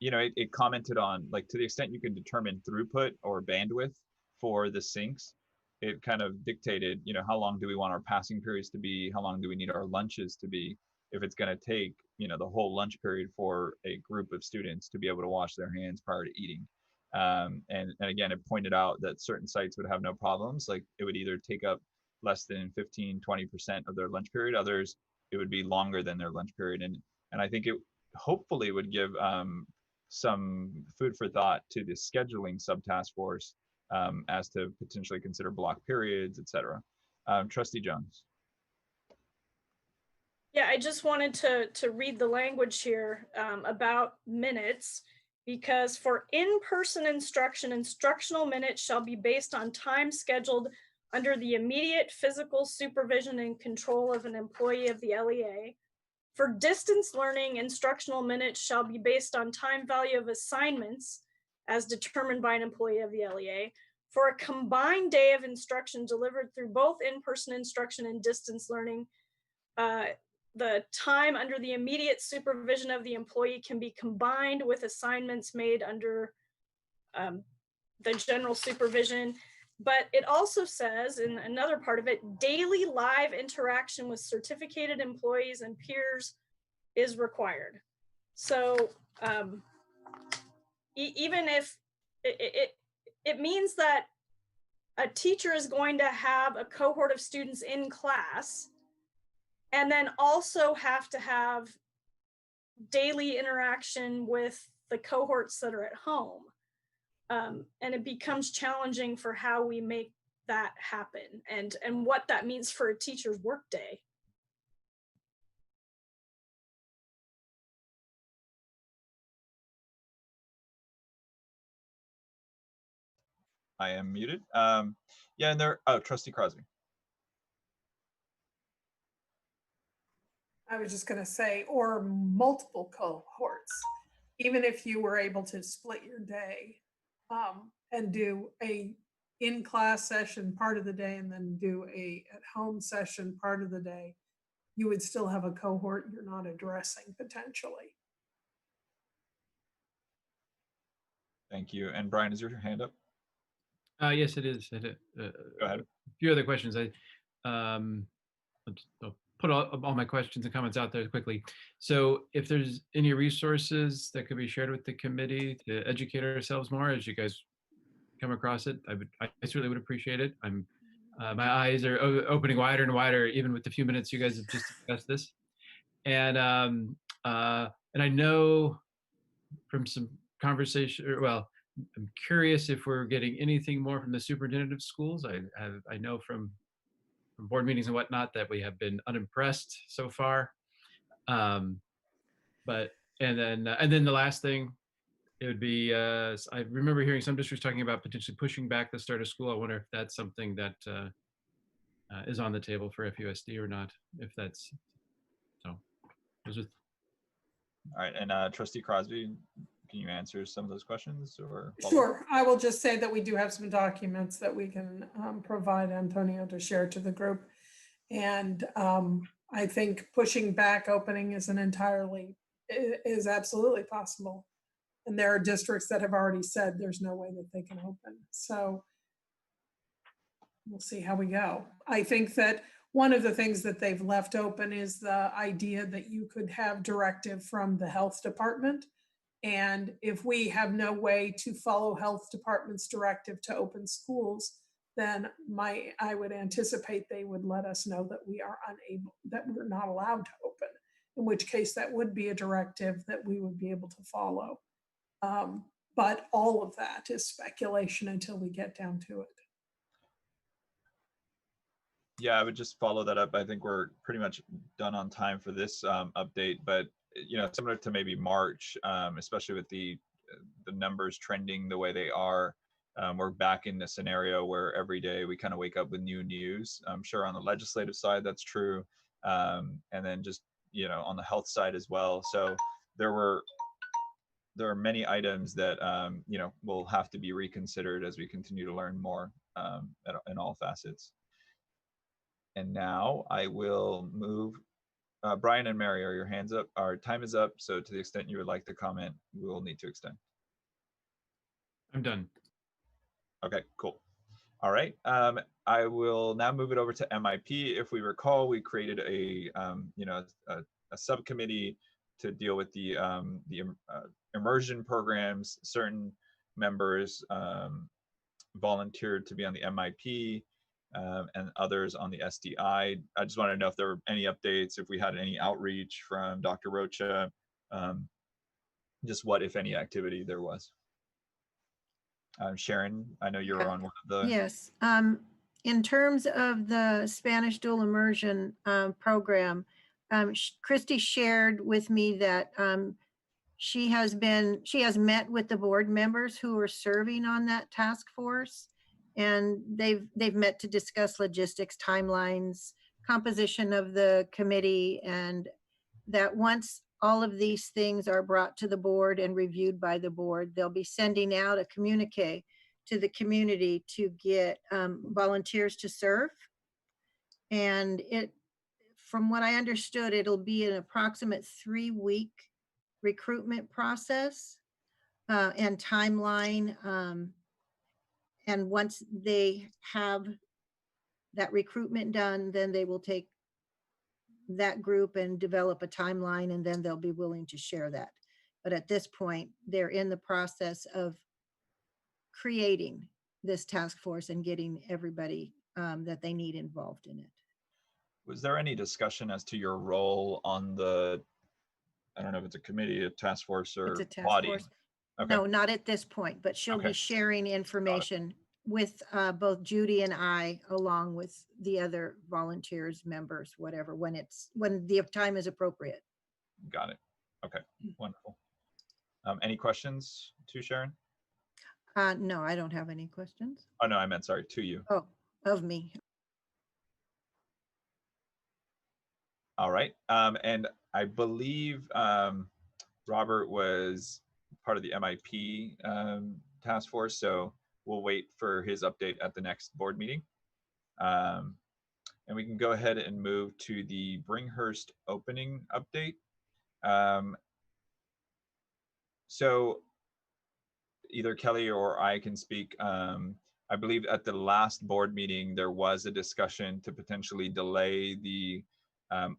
You know, it commented on, like, to the extent you can determine throughput or bandwidth for the sinks, it kind of dictated, you know, how long do we want our passing periods to be? How long do we need our lunches to be? If it's going to take, you know, the whole lunch period for a group of students to be able to wash their hands prior to eating. And again, it pointed out that certain sites would have no problems. Like, it would either take up less than 15, 20% of their lunch period. Others, it would be longer than their lunch period. And I think it hopefully would give some food for thought to the scheduling subtask force as to potentially consider block periods, et cetera. Trustee Jones. Yeah, I just wanted to read the language here about minutes, because for in-person instruction, instructional minutes shall be based on time scheduled under the immediate physical supervision and control of an employee of the LEA. For distance learning, instructional minutes shall be based on time value of assignments as determined by an employee of the LEA. for a combined day of instruction delivered through both in-person instruction and distance learning. The time under the immediate supervision of the employee can be combined with assignments made under the general supervision. But it also says in another part of it, daily live interaction with certificated employees and peers is required. So even if it means that a teacher is going to have a cohort of students in class and then also have to have daily interaction with the cohorts that are at home. And it becomes challenging for how we make that happen and what that means for a teacher's workday. I am muted. Yeah, and there, oh, Trustee Crosby. I was just going to say, or multiple cohorts, even if you were able to split your day and do a in-class session part of the day and then do a at-home session part of the day, you would still have a cohort you're not addressing potentially. Thank you. And Brian, is your hand up? Yes, it is. Go ahead. A few other questions. I'll put all my questions and comments out there quickly. So if there's any resources that could be shared with the committee to educate ourselves more as you guys come across it, I certainly would appreciate it. My eyes are opening wider and wider, even with the few minutes you guys have just discussed this. And I know from some conversation, well, I'm curious if we're getting anything more from the superintendent of schools. I know from board meetings and whatnot that we have been unimpressed so far. But and then the last thing, it would be I remember hearing some districts talking about potentially pushing back the start of school. I wonder if that's something that is on the table for FUSD or not. If that's so. Those are all right, and Trustee Crosby, can you answer some of those questions or? Sure, I will just say that we do have some documents that we can provide Antonio to share to the group. And I think pushing back opening is absolutely possible. And there are districts that have already said there's no way that they can open. So we'll see how we go. I think that one of the things that they've left open is the idea that you could have directive from the health department. And if we have no way to follow health department's directive to open schools, then I would anticipate they would let us know that we are unable, that we're not allowed to open, in which case that would be a directive that we would be able to follow. But all of that is speculation until we get down to it. Yeah, I would just follow that up. I think we're pretty much done on time for this update, but similar to maybe March, especially with the numbers trending the way they are, we're back in the scenario where every day we kind of wake up with new news. I'm sure on the legislative side that's true, and then just on the health side as well. So there are many items that will have to be reconsidered as we continue to learn more in all facets. And now I will move. Brian and Mary, are your hands up? Our time is up. So to the extent you would like to comment, we will need to extend. I'm done. Okay, cool. All right. I will now move it over to MIP. If we recall, we created a subcommittee to deal with the immersion programs. Certain members volunteered to be on the MIP. And others on the SDI. I just wanted to know if there were any updates, if we had any outreach from Dr. Rocha, just what, if any, activity there was. Sharon, I know you're on one of the. Yes. In terms of the Spanish dual immersion program, Christy shared with me that she has met with the board members who are serving on that task force. And they've met to discuss logistics, timelines, composition of the committee, and that once all of these things are brought to the board and reviewed by the board, they'll be sending out a communique to the community to get volunteers to serve. And from what I understood, it'll be an approximate 3-week recruitment process and timeline. And once they have that recruitment done, then they will take that group and develop a timeline, and then they'll be willing to share that. But at this point, they're in the process of creating this task force and getting everybody that they need involved in it. Was there any discussion as to your role on the, I don't know if it's a committee, a task force, or It's a task body? force. Okay. No, not at this point, but she'll Okay. be sharing information with both Judy and I, along with the other volunteers, members, whatever, when the time is appropriate. Got it. Okay, wonderful. Any questions to Sharon? No, I don't have any questions. Oh, no, I meant, sorry, to you. Oh, of me. All right. And I believe Robert was part of the MIP task force, so we'll wait for his update at the next board meeting. And we can go ahead and move to the Hurst opening update. So either Kelly or I can speak. I believe at the last board meeting, there was a discussion to potentially delay the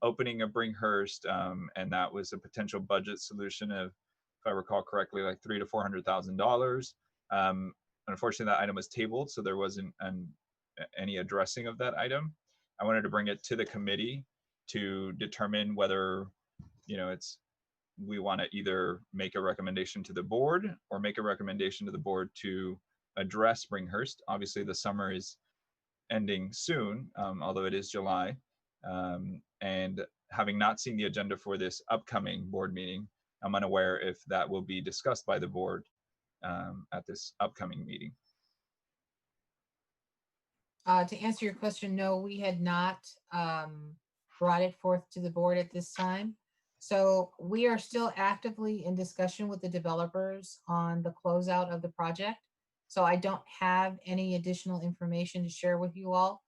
opening of Hurst, and that was a potential budget solution of, if I recall correctly, like $300,000 to $400,000. Unfortunately, that item was tabled, so there wasn't any addressing of that item. I wanted to bring it to the committee to determine whether, we want to either make a recommendation to the board or make a recommendation to the board to address Hurst. Obviously, the summer is ending soon, although it is July. And having not seen the agenda for this upcoming board meeting, I'm unaware if that will be discussed by the board at this upcoming meeting. To answer your question, no, we had not brought it forth to the board at this time. So we are still actively in discussion with the developers on the closeout of the project. So I don't have any additional information to share with you all.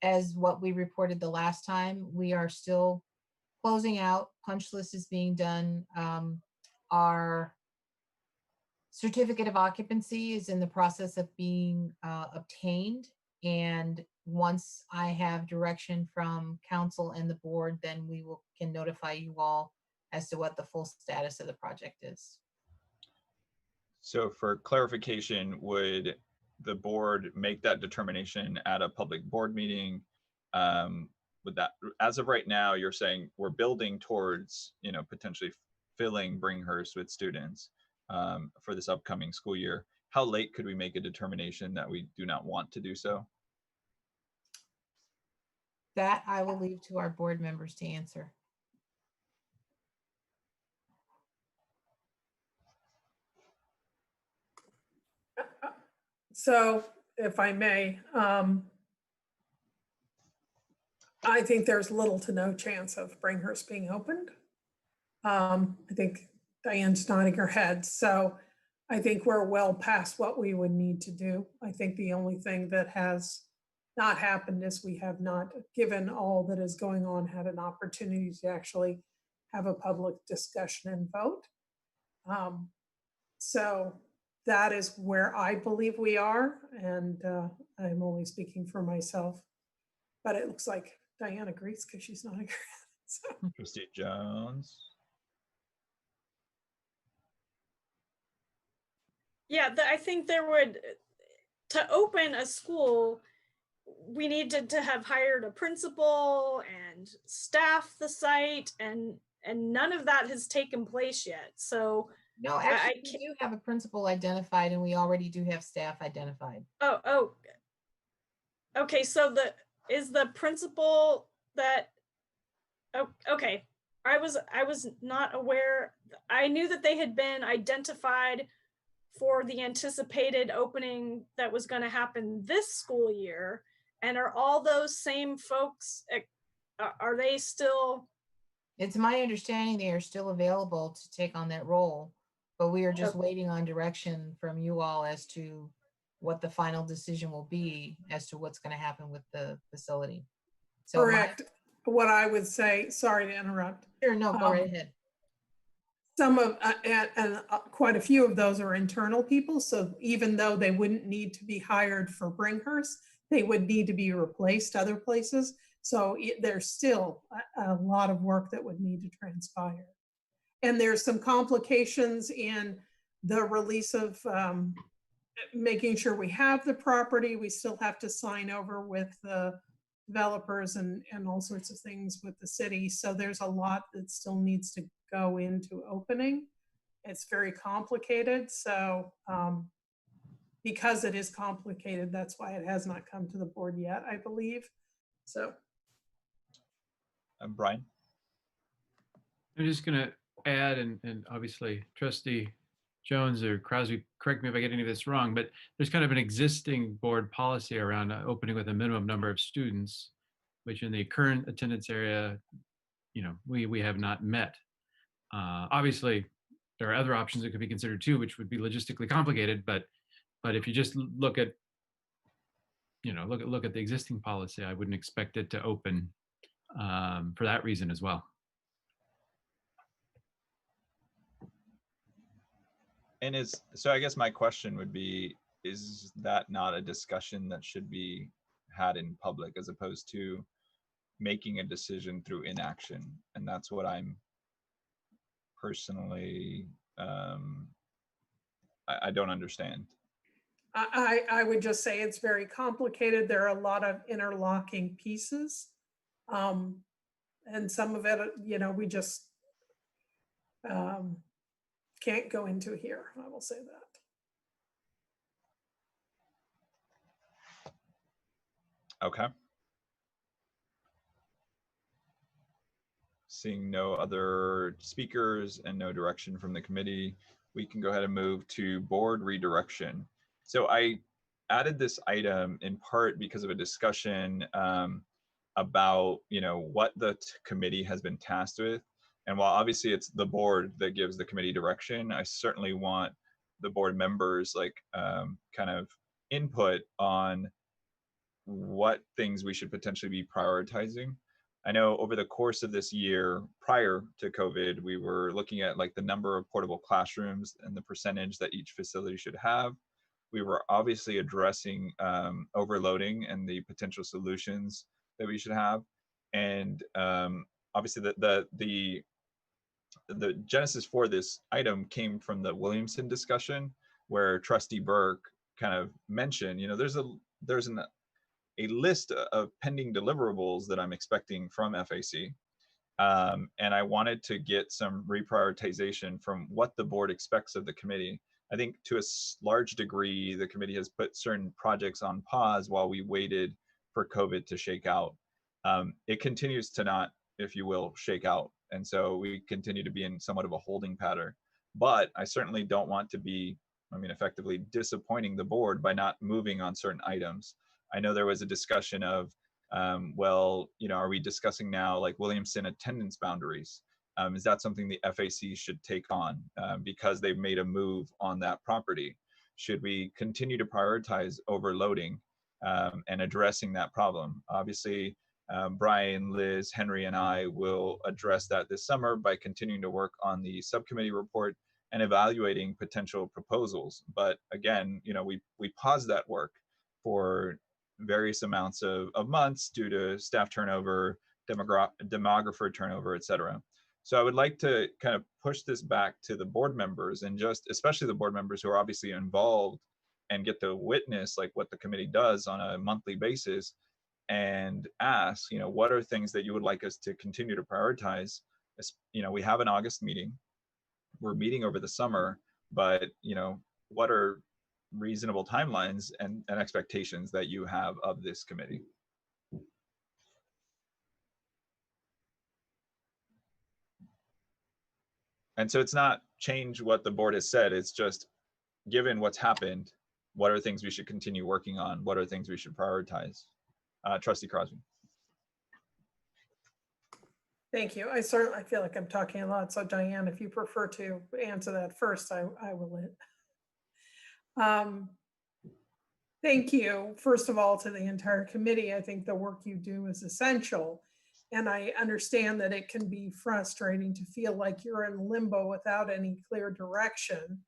As what we reported the last time, we are still closing out. Punch list is being done. Our certificate of occupancy is in the process of being obtained. And once I have direction from council and the board, then we can notify you all as to what the full status of the project is. So for clarification, would the board make that determination at a public board meeting? Would that, as of right now, you're saying we're building towards, potentially filling Hurst with students for this upcoming school year. How late could we make a determination that we do not want to do so? That I will leave to our board members to answer. So if I may, I think there's little to no chance of Hurst being opened. I think Diane's nodding her head. So I think we're well past what we would need to do. I think the only thing that has not happened is we have not, given all that is going on, had an opportunity to actually have a public discussion and vote. So that is where I believe we are, and I'm only speaking for myself, but it looks like Diane agrees because she's nodding her head. So. Trustee Jones. Yeah, I think to open a school, we needed to have hired a principal and staff the site, and none of that has taken place yet. So no, actually, we do have a principal identified, and we already do have staff identified. Oh, okay. So is the principal that? Oh, okay. I was not aware. I knew that they had been identified for the anticipated opening that was going to happen this school year. And are all those same folks, are they still? It's my understanding they are still available to take on that role, but we are just waiting on direction from you all as to what the final decision will be as to what's going to happen with the facility. So Correct. What I would say, sorry to interrupt. Sure, no, go right ahead. Some of, quite a few of those are internal people. So even though they wouldn't need to be hired for Bringhurst, they would need to be replaced other places. So there's still a lot of work that would need to transpire. And there's some complications in the release of making sure we have the property. We still have to sign over with the developers and all sorts of things with the city. So there's a lot that still needs to go into opening. It's very complicated. So because it is complicated, that's why it has not come to the board yet, I believe. So. Brian? I'm just going to add, and obviously Trustee Jones or Crosby, correct me if I get any of this wrong, but there's kind of an existing board policy around opening with a minimum number of students, which in the current attendance area, you know, we have not met. Obviously, there are other options that could be considered too, which would be logistically complicated. But if you just look at, you know, look at the existing policy, I wouldn't expect it to open for that reason as well. And so I guess my question would be, is that not a discussion that should be had in public as opposed to making a decision through inaction? And that's what I'm personally, I don't understand. I would just say it's very complicated. There are a lot of interlocking pieces. And some of it, you know, we just can't go into here. I will say that. Okay. Seeing no other speakers and no direction from the committee, we can go ahead and move to board redirection. So I added this item in part because of a discussion about, you know, what the committee has been tasked with. And while obviously it's the board that gives the committee direction, I certainly want the board members like kind of input on what things we should potentially be prioritizing. I know over the course of this year prior to COVID, we were looking at like the number of portable classrooms and the percentage that each facility should have. We were obviously addressing overloading and the potential solutions that we should have. And obviously the genesis for this item came from the Williamson discussion, where Trustee Burke kind of mentioned, you know, there's a list of pending deliverables that I'm expecting from FAC. And I wanted to get some reprioritization from what the board expects of the committee. I think to a large degree, the committee has put certain projects on pause while we waited for COVID to shake out. It continues to not, if you will, shake out. And so we continue to be in somewhat of a holding pattern. But I certainly don't want to be, I mean, effectively disappointing the board by not moving on certain items. I know there was a discussion of, well, you know, are we discussing now like Williamson attendance boundaries? Is that something the FAC should take on because they've made a move on that property? Should we continue to prioritize overloading and addressing that problem? Obviously, Brian, Liz, Henry, and I will address that this summer by continuing to work on the subcommittee report and evaluating potential proposals. But again, you know, we paused that work for various amounts of months due to staff turnover, demographer turnover, et cetera. So I would like to kind of push this back to the board members, and just especially the board members who are obviously involved and get to witness like what the committee does on a monthly basis, and ask, you know, what are things that you would like us to continue to prioritize? You know, we have an August meeting, we're meeting over the summer, but you know, what are reasonable timelines and expectations that you have of this committee? And so it's not change what the board has said, it's just given what's happened, what are things we should continue working on? What are things we should prioritize? Trustee Crosby. Thank you. I feel like I'm talking a lot. So Diane, if you prefer to answer that first, I will. Thank you, first of all, to the entire committee. I think the work you do is essential. And I understand that it can be frustrating to feel like you're in limbo without any clear direction.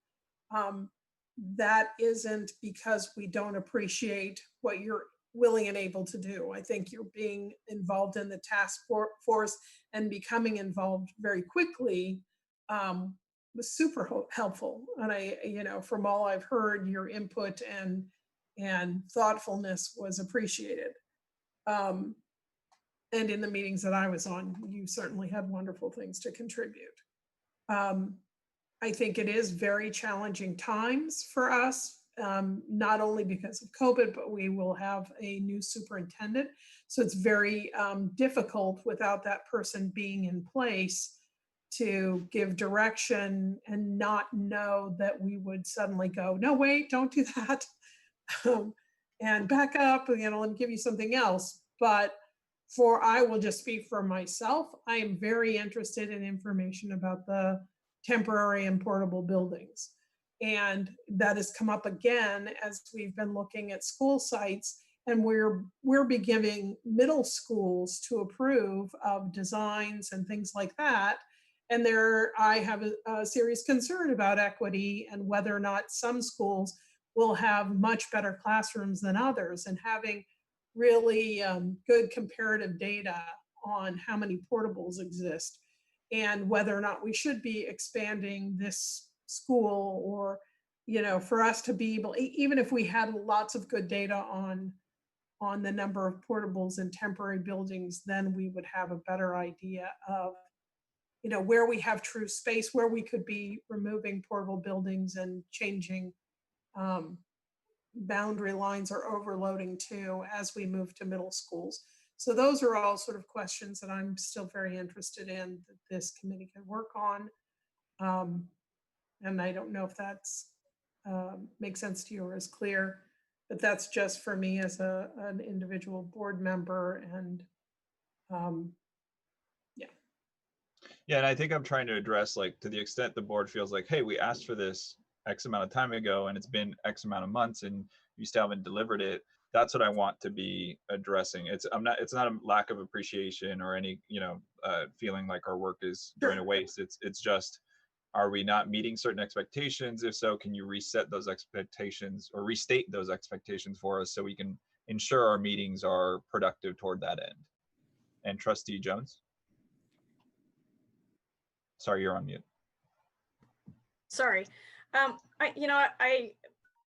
That isn't because we don't appreciate what you're willing and able to do. I think you're being involved in the task force and becoming involved very quickly was super helpful. And I, from all I've heard, your input and thoughtfulness was appreciated. And in the meetings that I was on, you certainly had wonderful things to contribute. I think it is very challenging times for us, not only because of COVID, but we will have a new superintendent. So it's very difficult without that person being in place to give direction and not know that we would suddenly go, no, wait, don't do that. And back up, let me give you something else. But I will just speak for myself. I am very interested in information about the temporary and portable buildings. And that has come up again as we've been looking at school sites, and we're beginning middle schools to approve of designs and things like that. And I have a serious concern about equity and whether or not some schools will have much better classrooms than others, and having really good comparative data on how many portables exist and whether or not we should be expanding this school, or, for us to be able, even if we had lots of good data on the number of portables in temporary buildings, then we would have a better idea of, where we have true space, where we could be removing portable buildings and changing boundary lines or overloading too as we move to middle schools. So those are all sort of questions that I'm still very interested in that this committee can work on. And I don't know if that's makes sense to you or is clear, but that's just for me as an individual board member. And yeah, and I think I'm trying to address, like, to the extent the board feels like, hey, we asked for this X amount of time ago and it's been X amount of months and you still haven't delivered it. That's what I want to be addressing. It's not a lack of appreciation or any, feeling like our work is going to waste. It's just, are we not meeting certain expectations? If so, can you reset those expectations or restate those expectations for us so we can ensure our meetings are productive toward that end? And Trustee Jones? Sorry, you're on mute. Sorry.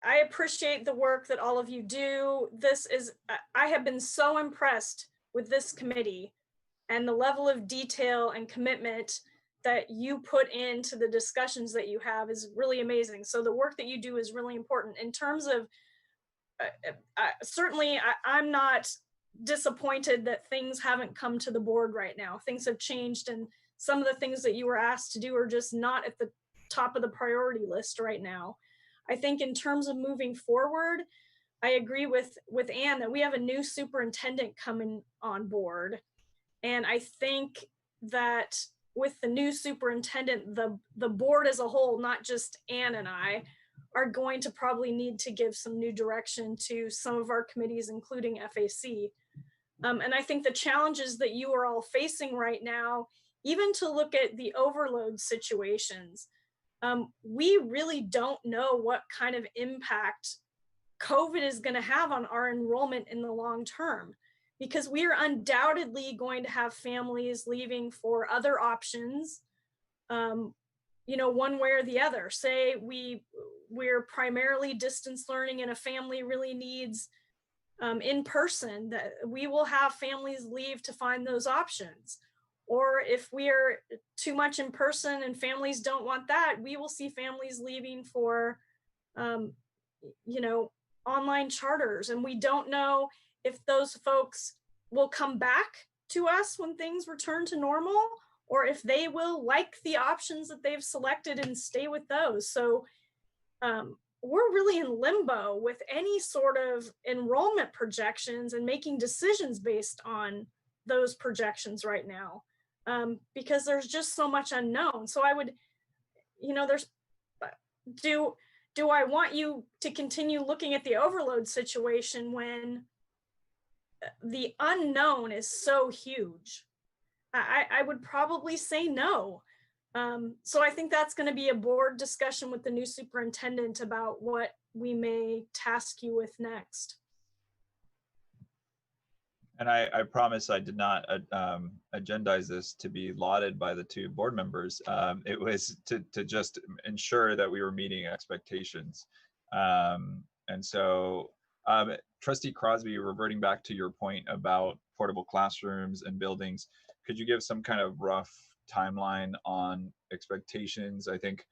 I appreciate the work that all of you do. I have been so impressed with this committee and the level of detail and commitment that you put into the discussions that you have is really amazing. So the work that you do is really important. In terms of, certainly I'm not disappointed that things haven't come to the board right now. Things have changed, and some of the things that you were asked to do are just not at the top of the priority list right now. I think in terms of moving forward, I agree with Ann that we have a new superintendent coming on board. And I think that with the new superintendent, the board as a whole, not just Ann and I, are going to probably need to give some new direction to some of our committees, including FAC. And I think the challenges that you are all facing right now, even to look at the overload situations, we really don't know what kind of impact COVID is going to have on our enrollment in the long term, because we are undoubtedly going to have families leaving for other options, one way or the other. Say we're primarily distance learning and a family really needs in person, that we will have families leave to find those options. Or if we are too much in person and families don't want that, we will see families leaving for, online charters. And we don't know if those folks will come back to us when things return to normal, or if they will like the options that they've selected and stay with those. So we're really in limbo with any sort of enrollment projections and making decisions based on those projections right now. Because there's just so much unknown. So I would, do I want you to continue looking at the overload situation when the unknown is so huge? I would probably say no. So I think that's going to be a board discussion with the new superintendent about what we may task you with next. And I promise I did not agendize this to be lauded by the two board members. It was to just ensure that we were meeting expectations. And so Trustee Crosby, reverting back to your point about portable classrooms and buildings, could you give some kind of rough timeline on expectations? I think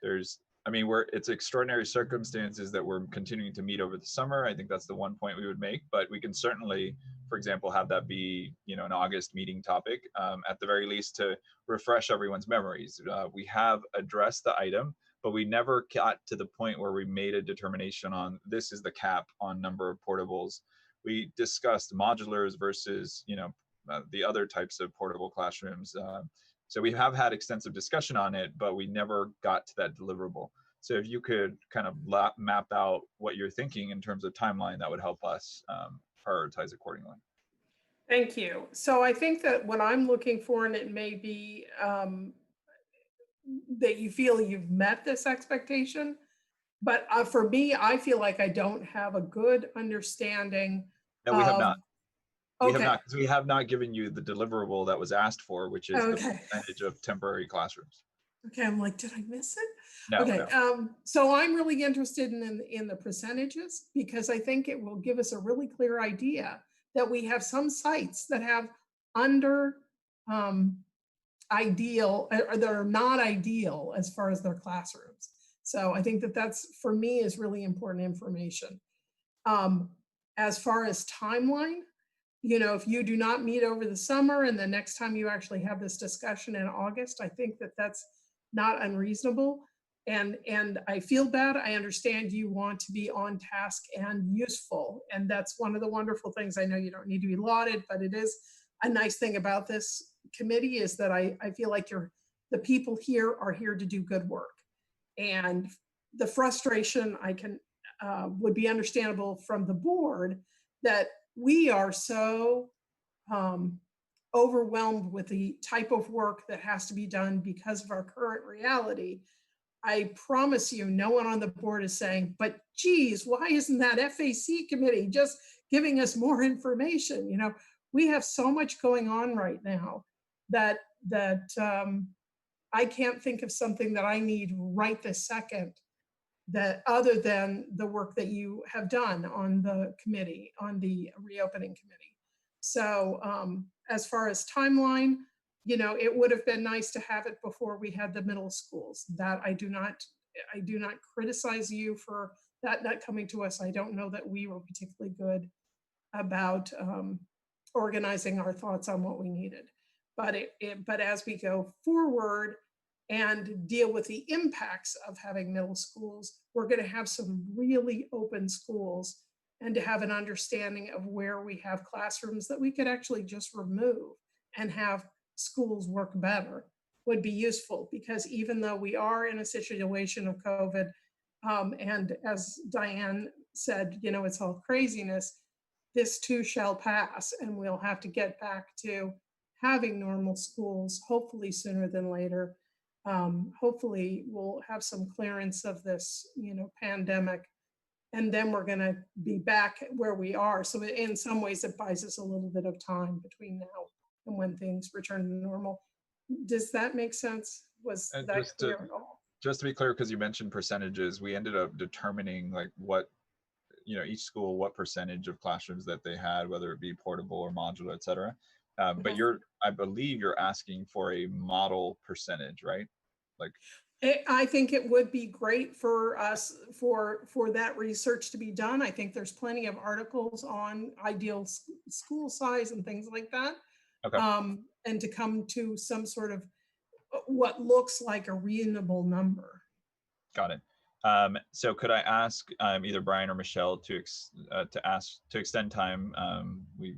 it's extraordinary circumstances that we're continuing to meet over the summer. I think that's the one point we would make, but we can certainly, for example, have that be, an August meeting topic, at the very least, to refresh everyone's memories. We have addressed the item, but we never got to the point where we made a determination on this is the cap on number of portables. We discussed modulars versus, the other types of portable classrooms. So we have had extensive discussion on it, but we never got to that deliverable. So if you could kind of map out what you're thinking in terms of timeline, that would help us prioritize accordingly. Thank you. So I think that what I'm looking for, and it may be that you feel you've met this expectation, but for me, I feel like I don't have a good understanding. No, we have not. We have Okay. not, because we have not given you the deliverable that was asked for, which is the Okay. percentage of temporary classrooms. Okay, I'm like, did I miss it? No, okay, no. So I'm really interested in the percentages, because I think it will give us a really clear idea that we have some sites that have under ideal, or that are not ideal as far as their classrooms. So I think that that's, for me, is really important information. As far as timeline, if you do not meet over the summer and the next time you actually have this discussion in August, I think that that's not unreasonable. And I feel bad. I understand you want to be on task and useful. And that's one of the wonderful things. I know you don't need to be lauded, but it is a nice thing about this committee is that I feel like the people here are here to do good work. And the frustration would be understandable from the board that we are so overwhelmed with the type of work that has to be done because of our current reality. I promise you, no one on the board is saying, but geez, why isn't that FAC committee just giving us more information? We have so much going on right now that I can't think of something that I need right this second, that other than the work that you have done on the committee, on the reopening committee. So as far as timeline, it would have been nice to have it before we had the middle schools. That I do not criticize you for that not coming to us. I don't know that we were particularly good about organizing our thoughts on what we needed. But as we go forward and deal with the impacts of having middle schools, we're going to have some really open schools, and to have an understanding of where we have classrooms that we could actually just remove and have schools work better would be useful, because even though we are in a situation of COVID, and as Diane said, it's all craziness, this too shall pass, and we'll have to get back to having normal schools, hopefully sooner than later. Hopefully we'll have some clearance of this, pandemic, and then we're going to be back where we are. So in some ways it buys us a little bit of time between now and when things return to normal. Does that make sense? Was that clear at all? Just to be clear, because you mentioned percentages, we ended up determining like what, each school, what percentage of classrooms that they had, whether it be portable or modular, et cetera. But I believe you're asking for a model percentage, right? Like, I think it would be great for us for that research to be done. I think there's plenty of articles on ideal school size and things like that. Okay. And to come to some sort of what looks like a reasonable number. Got it. So could I ask either Brian or Michelle to extend time? We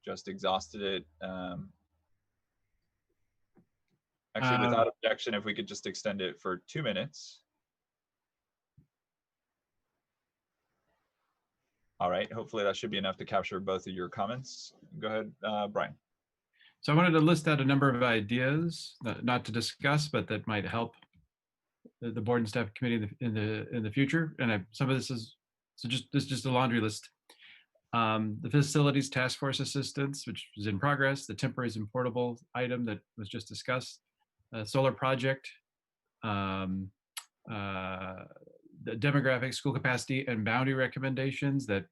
just exhausted it. Actually, without objection, if we could just extend it for 2 minutes. All right, hopefully that should be enough to capture both of your comments. Go ahead, Brian. So I wanted to list out a number of ideas, not to discuss, but that might help the board and staff committee in the future. And some of this is this is just a laundry list. The facilities task force assistance, which is in progress, the temporary and portable item that was just discussed, solar project, the demographic, school capacity, and boundary recommendations, that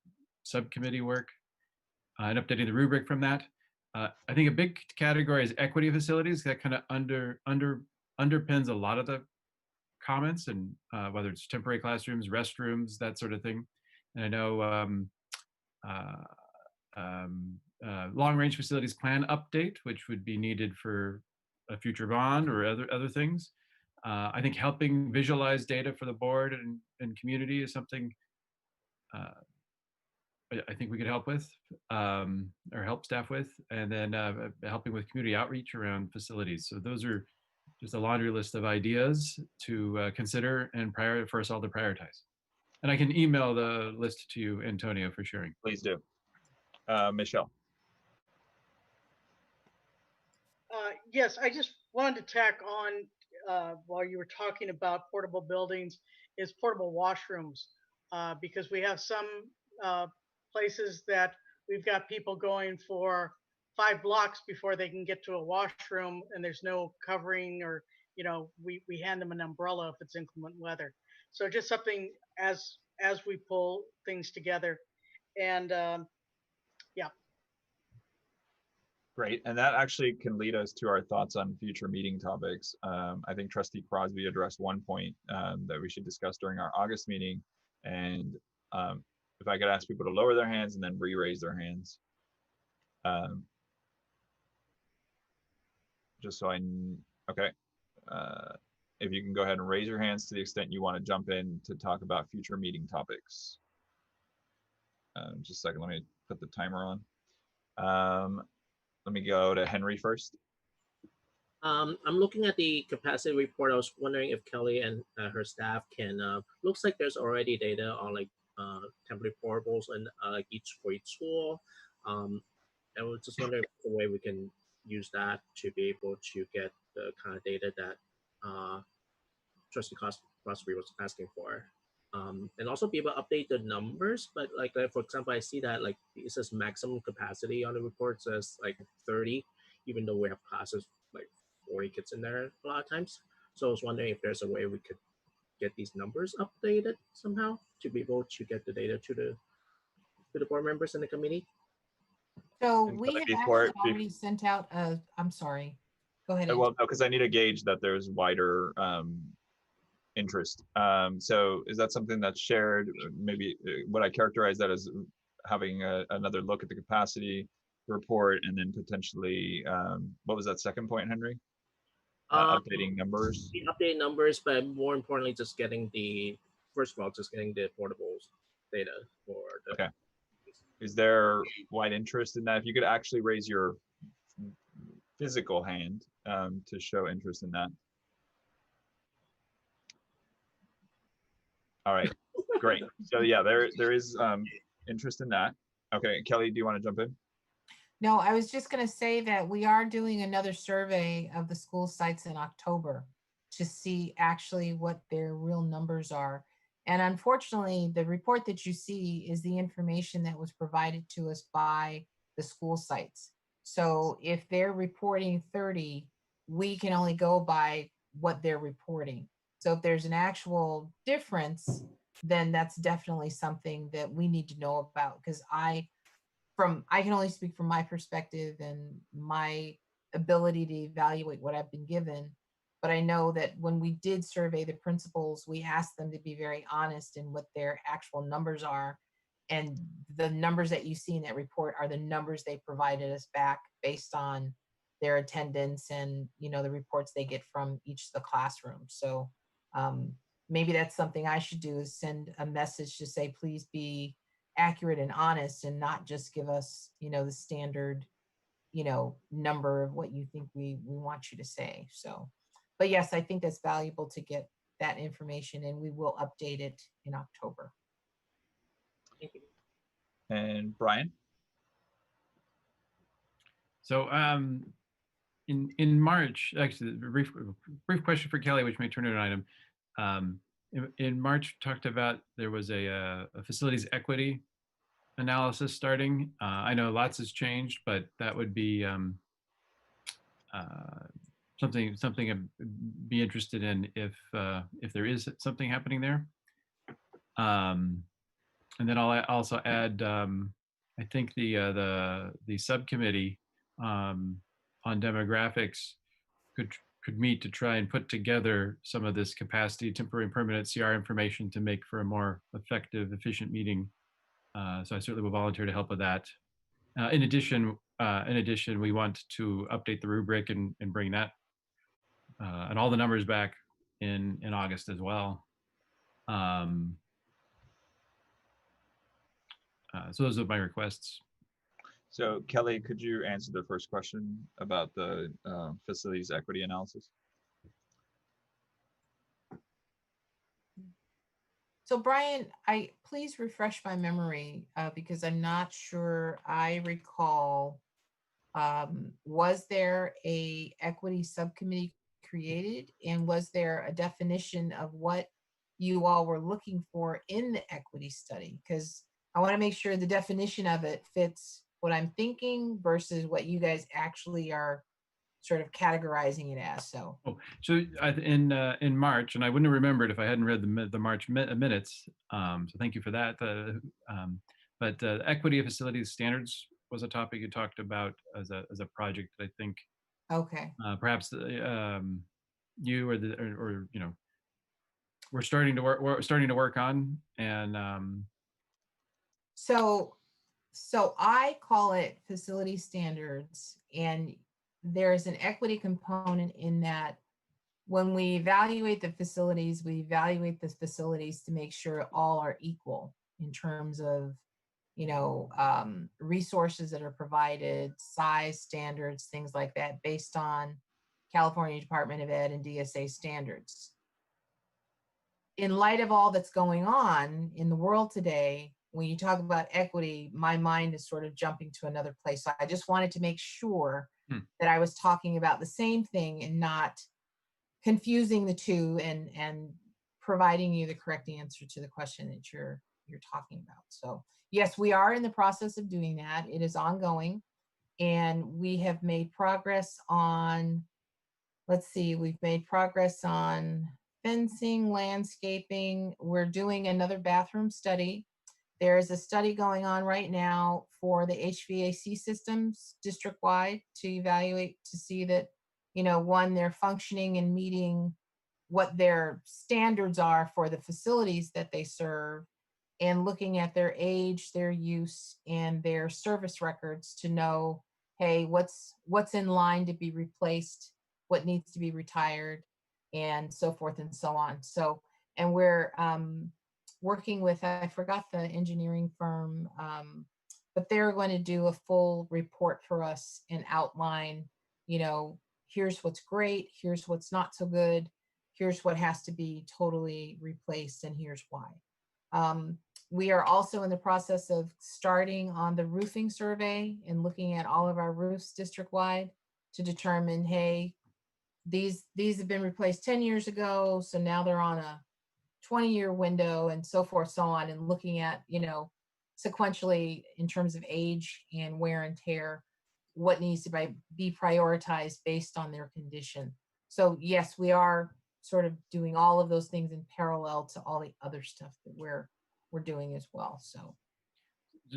subcommittee work, and updating the rubric from that. I think a big category is equity facilities. That kind of underpins a lot of the comments, and whether it's temporary classrooms, restrooms, that sort of thing. And I know long-range facilities plan update, which would be needed for a future bond or other things. I think helping visualize data for the board and community is something I think we could help with, or help staff with, and then helping with community outreach around facilities. So those are just a laundry list of ideas to consider and for us all to prioritize. And I can email the list to you, Antonio, for sharing. Please do. Michelle. Yes, I just wanted to tack on while you were talking about portable buildings is portable washrooms, because we have some places that we've got people going for 5 blocks before they can get to a washroom, and there's no covering, or we hand them an umbrella if it's inclement weather. So just something as we pull things together, and yeah. Great, and that actually can lead us to our thoughts on future meeting topics. I think Trustee Crosby addressed one point that we should discuss during our August meeting, and if I could ask people to lower their hands and then re-raise their hands. Just so okay. If you can go ahead and raise your hands to the extent you want to jump in to talk about future meeting topics. Just a second, let me put the timer on. Let me go to Henry first. I'm looking at the capacity report. I was wondering if Kelly and her staff can, looks like there's already data on like temporary portables and for each school. I was just wondering if there's a way we can use that to be able to get the kind of data that Trustee Crosby was asking for. And also be able to update the numbers, but like for example, I see that like it says maximum capacity on the report says like 30, even though we have classes like 40 kids in there a lot of times. So I was wondering if there's a way we could get these numbers updated somehow to be able to get the data to the board members and the committee. So we have actually already sent out I'm sorry, go ahead. Well, no, because I need to gauge that there's wider interest. So is that something that's shared? Maybe would I characterize that as having another look at the capacity report, and then potentially, what was that second point, Henry? Updating numbers? The updated numbers, but more importantly, just getting first of all, just getting the portables data for the. Okay. Is there wide interest in that? If you could actually raise your physical hand to show interest in that. All right, great. So yeah, there is interest in that. Okay, Kelly, do you want to jump in? No, I was just going to say that we are doing another survey of the school sites in October to see actually what their real numbers are. And unfortunately, the report that you see is the information that was provided to us by the school sites. So if they're reporting 30, we can only go by what they're reporting. So if there's an actual difference, then that's definitely something that we need to know about, because I can only speak from my perspective and my ability to evaluate what I've been given. But I know that when we did survey the principals, we asked them to be very honest in what their actual numbers are. And the numbers that you see in that report are the numbers they provided us back based on their attendance and, the reports they get from each of the classrooms. So maybe that's something I should do, is send a message to say, please be accurate and honest, and not just give us, the standard, number of what you think we want you to say. So, but yes, I think that's valuable to get that information, and we will update it in October. Thank you. And Brian? So in March, actually, a brief question for Kelly, which may turn into an item. In March, talked about there was a facilities equity analysis starting. I know lots has changed, but that would be something I'd be interested in if there is something happening there. And then I'll also add, I think the subcommittee on demographics could meet to try and put together some of this capacity, temporary and permanent CR information to make for a more effective, efficient meeting. So I certainly will volunteer to help with that. In addition, we want to update the rubric and bring that and all the numbers back in August as well. So those are my requests. So Kelly, could you answer the first question about the facilities equity analysis? So Brian, please refresh my memory because I'm not sure I recall, was there a equity subcommittee created, and was there a definition of what you all were looking for in the equity study? Because I want to make sure the definition of it fits what I'm thinking versus what you guys actually are sort of categorizing it as. So, so in March, and I wouldn't have remembered if I hadn't read the March minutes. So thank you for that. But equity of facilities standards was a topic you talked about as a project. I think. Okay. Perhaps you or you know, we're starting to work on, and so I call it facility standards, and there's an equity component in that. When we evaluate the facilities, we evaluate the facilities to make sure all are equal in terms of, you know, resources that are provided, size, standards, things like that, based on California Department of Ed and DSA standards. In light of all that's going on in the world today, when you talk about equity, my mind is sort of jumping to another place. So I just wanted to make sure that I was talking about the same thing and not confusing the two, and providing you the correct answer to the question that you're talking about. So yes, we are in the process of doing that. It is ongoing, and we have made progress on, let's see, we've made progress on fencing, landscaping. We're doing another bathroom study. There's a study going on right now for the HVAC systems district-wide to evaluate, to see that, you know, one, they're functioning and meeting what their standards are for the facilities that they serve, and looking at their age, their use, and their service records to know, hey, what's in line to be replaced, what needs to be retired, and so forth and so on. So, and we're working with, I forgot the engineering firm, but they're going to do a full report for us and outline, you know, here's what's great, here's what's not so good, here's what has to be totally replaced, and here's why. We are also in the process of starting on the roofing survey and looking at all of our roofs district-wide to determine, hey, these have been replaced 10 years ago, so now they're on a 20-year window, and so forth, so on, and looking at, you know, sequentially in terms of age and wear and tear, what needs to be prioritized based on their condition. So yes, we are sort of doing all of those things in parallel to all the other stuff that we're doing as well. So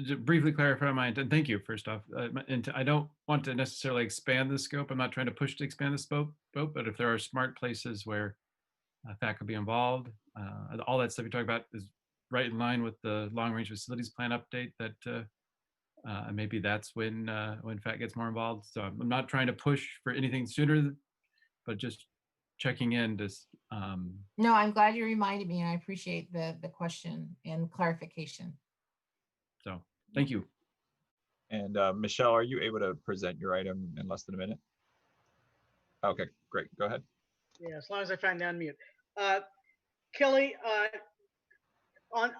to briefly clarify mine, and thank you first off, and I don't want to necessarily expand the scope. I'm not trying to push to expand the scope, but if there are smart places where FAC could be involved, all that stuff you talk about is right in line with the long-range facilities plan update that maybe that's when FAC gets more involved. So I'm not trying to push for anything sooner, but just checking in to. No, I'm glad you reminded me, and I appreciate the question and clarification. So thank you. And Michelle, are you able to present your item in less than a minute? Okay, great. Go ahead. Yeah, as long as I find the unmute. Kelly, on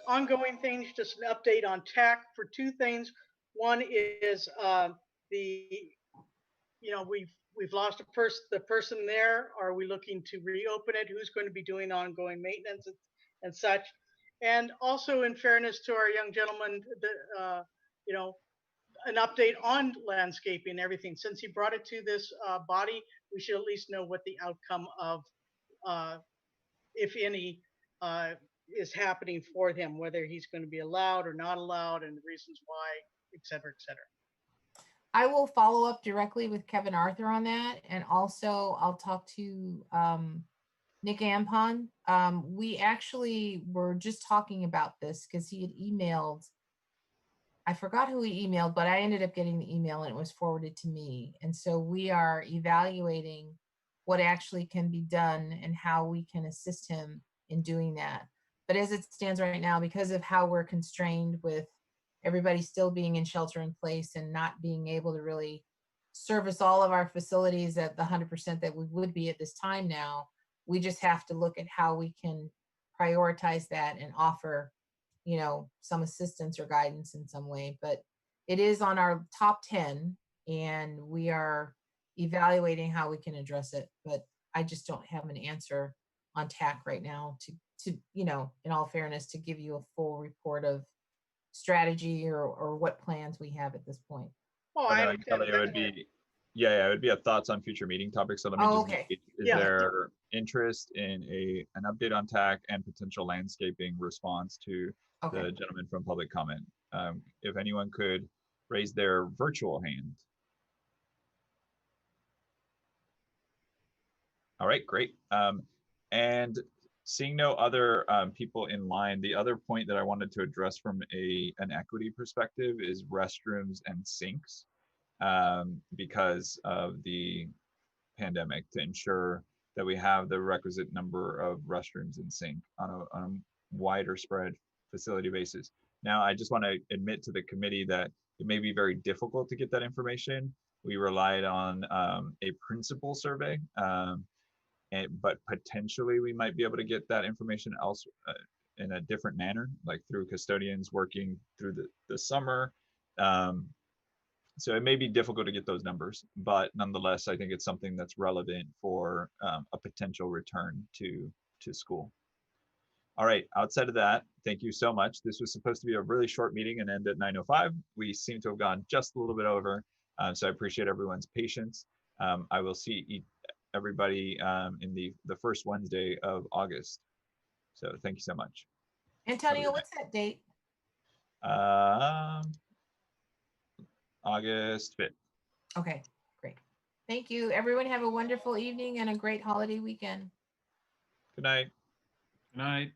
ongoing things, just an update on TAC for two things. One is we've lost the person there. Are we looking to reopen it? Who's going to be doing ongoing maintenance and such? And also, in fairness to our young gentleman, an update on landscaping and everything. Since he brought it to this body, we should at least know what the outcome of, if any, is happening for him, whether he's going to be allowed or not allowed, and the reasons why, et cetera, et cetera. I will follow up directly with Kevin Arthur on that. And also I'll talk to Nick Ampon. We actually were just talking about this because he had emailed, I forgot who he emailed, but I ended up getting the email and it was forwarded to me. And so we are evaluating what actually can be done and how we can assist him in doing that. But as it stands right now, because of how we're constrained with everybody still being in shelter in place and not being able to really service all of our facilities at the 100% that we would be at this time now, we just have to look at how we can prioritize that and offer, some assistance or guidance in some way. But it is on our top 10 and we are evaluating how we can address it. But I just don't have an answer on TAC right now to in all fairness, to give you a full report of strategy or what plans we have at this point. Oh, I understand. It would be, it would be a thoughts on future meeting topics. So let me is there interest in an update on TAC and potential landscaping response to the gentleman from public comment? If anyone could raise their virtual hand. All right, great. And seeing no other people in line, the other point that I wanted to address from an equity perspective is restrooms and sinks, because of the pandemic, to ensure that we have the requisite number of restrooms and sink on a wider spread facility basis. Now, I just want to admit to the committee that it may be very difficult to get that information. We relied on a principal survey, but potentially we might be able to get that information else in a different manner, like through custodians working through the summer. So it may be difficult to get those numbers, but nonetheless, I think it's something that's relevant for a potential return to school. All right, outside of that, thank you so much. This was supposed to be a really short meeting and end at 9:05. We seem to have gone just a little bit over, so I appreciate everyone's patience. I will see everybody in the first Wednesday of August. So thank you so much. Antonio, what's that date? August 5th. Okay, great. Thank you. Everyone have a wonderful evening and a great holiday weekend. Good night. Good night.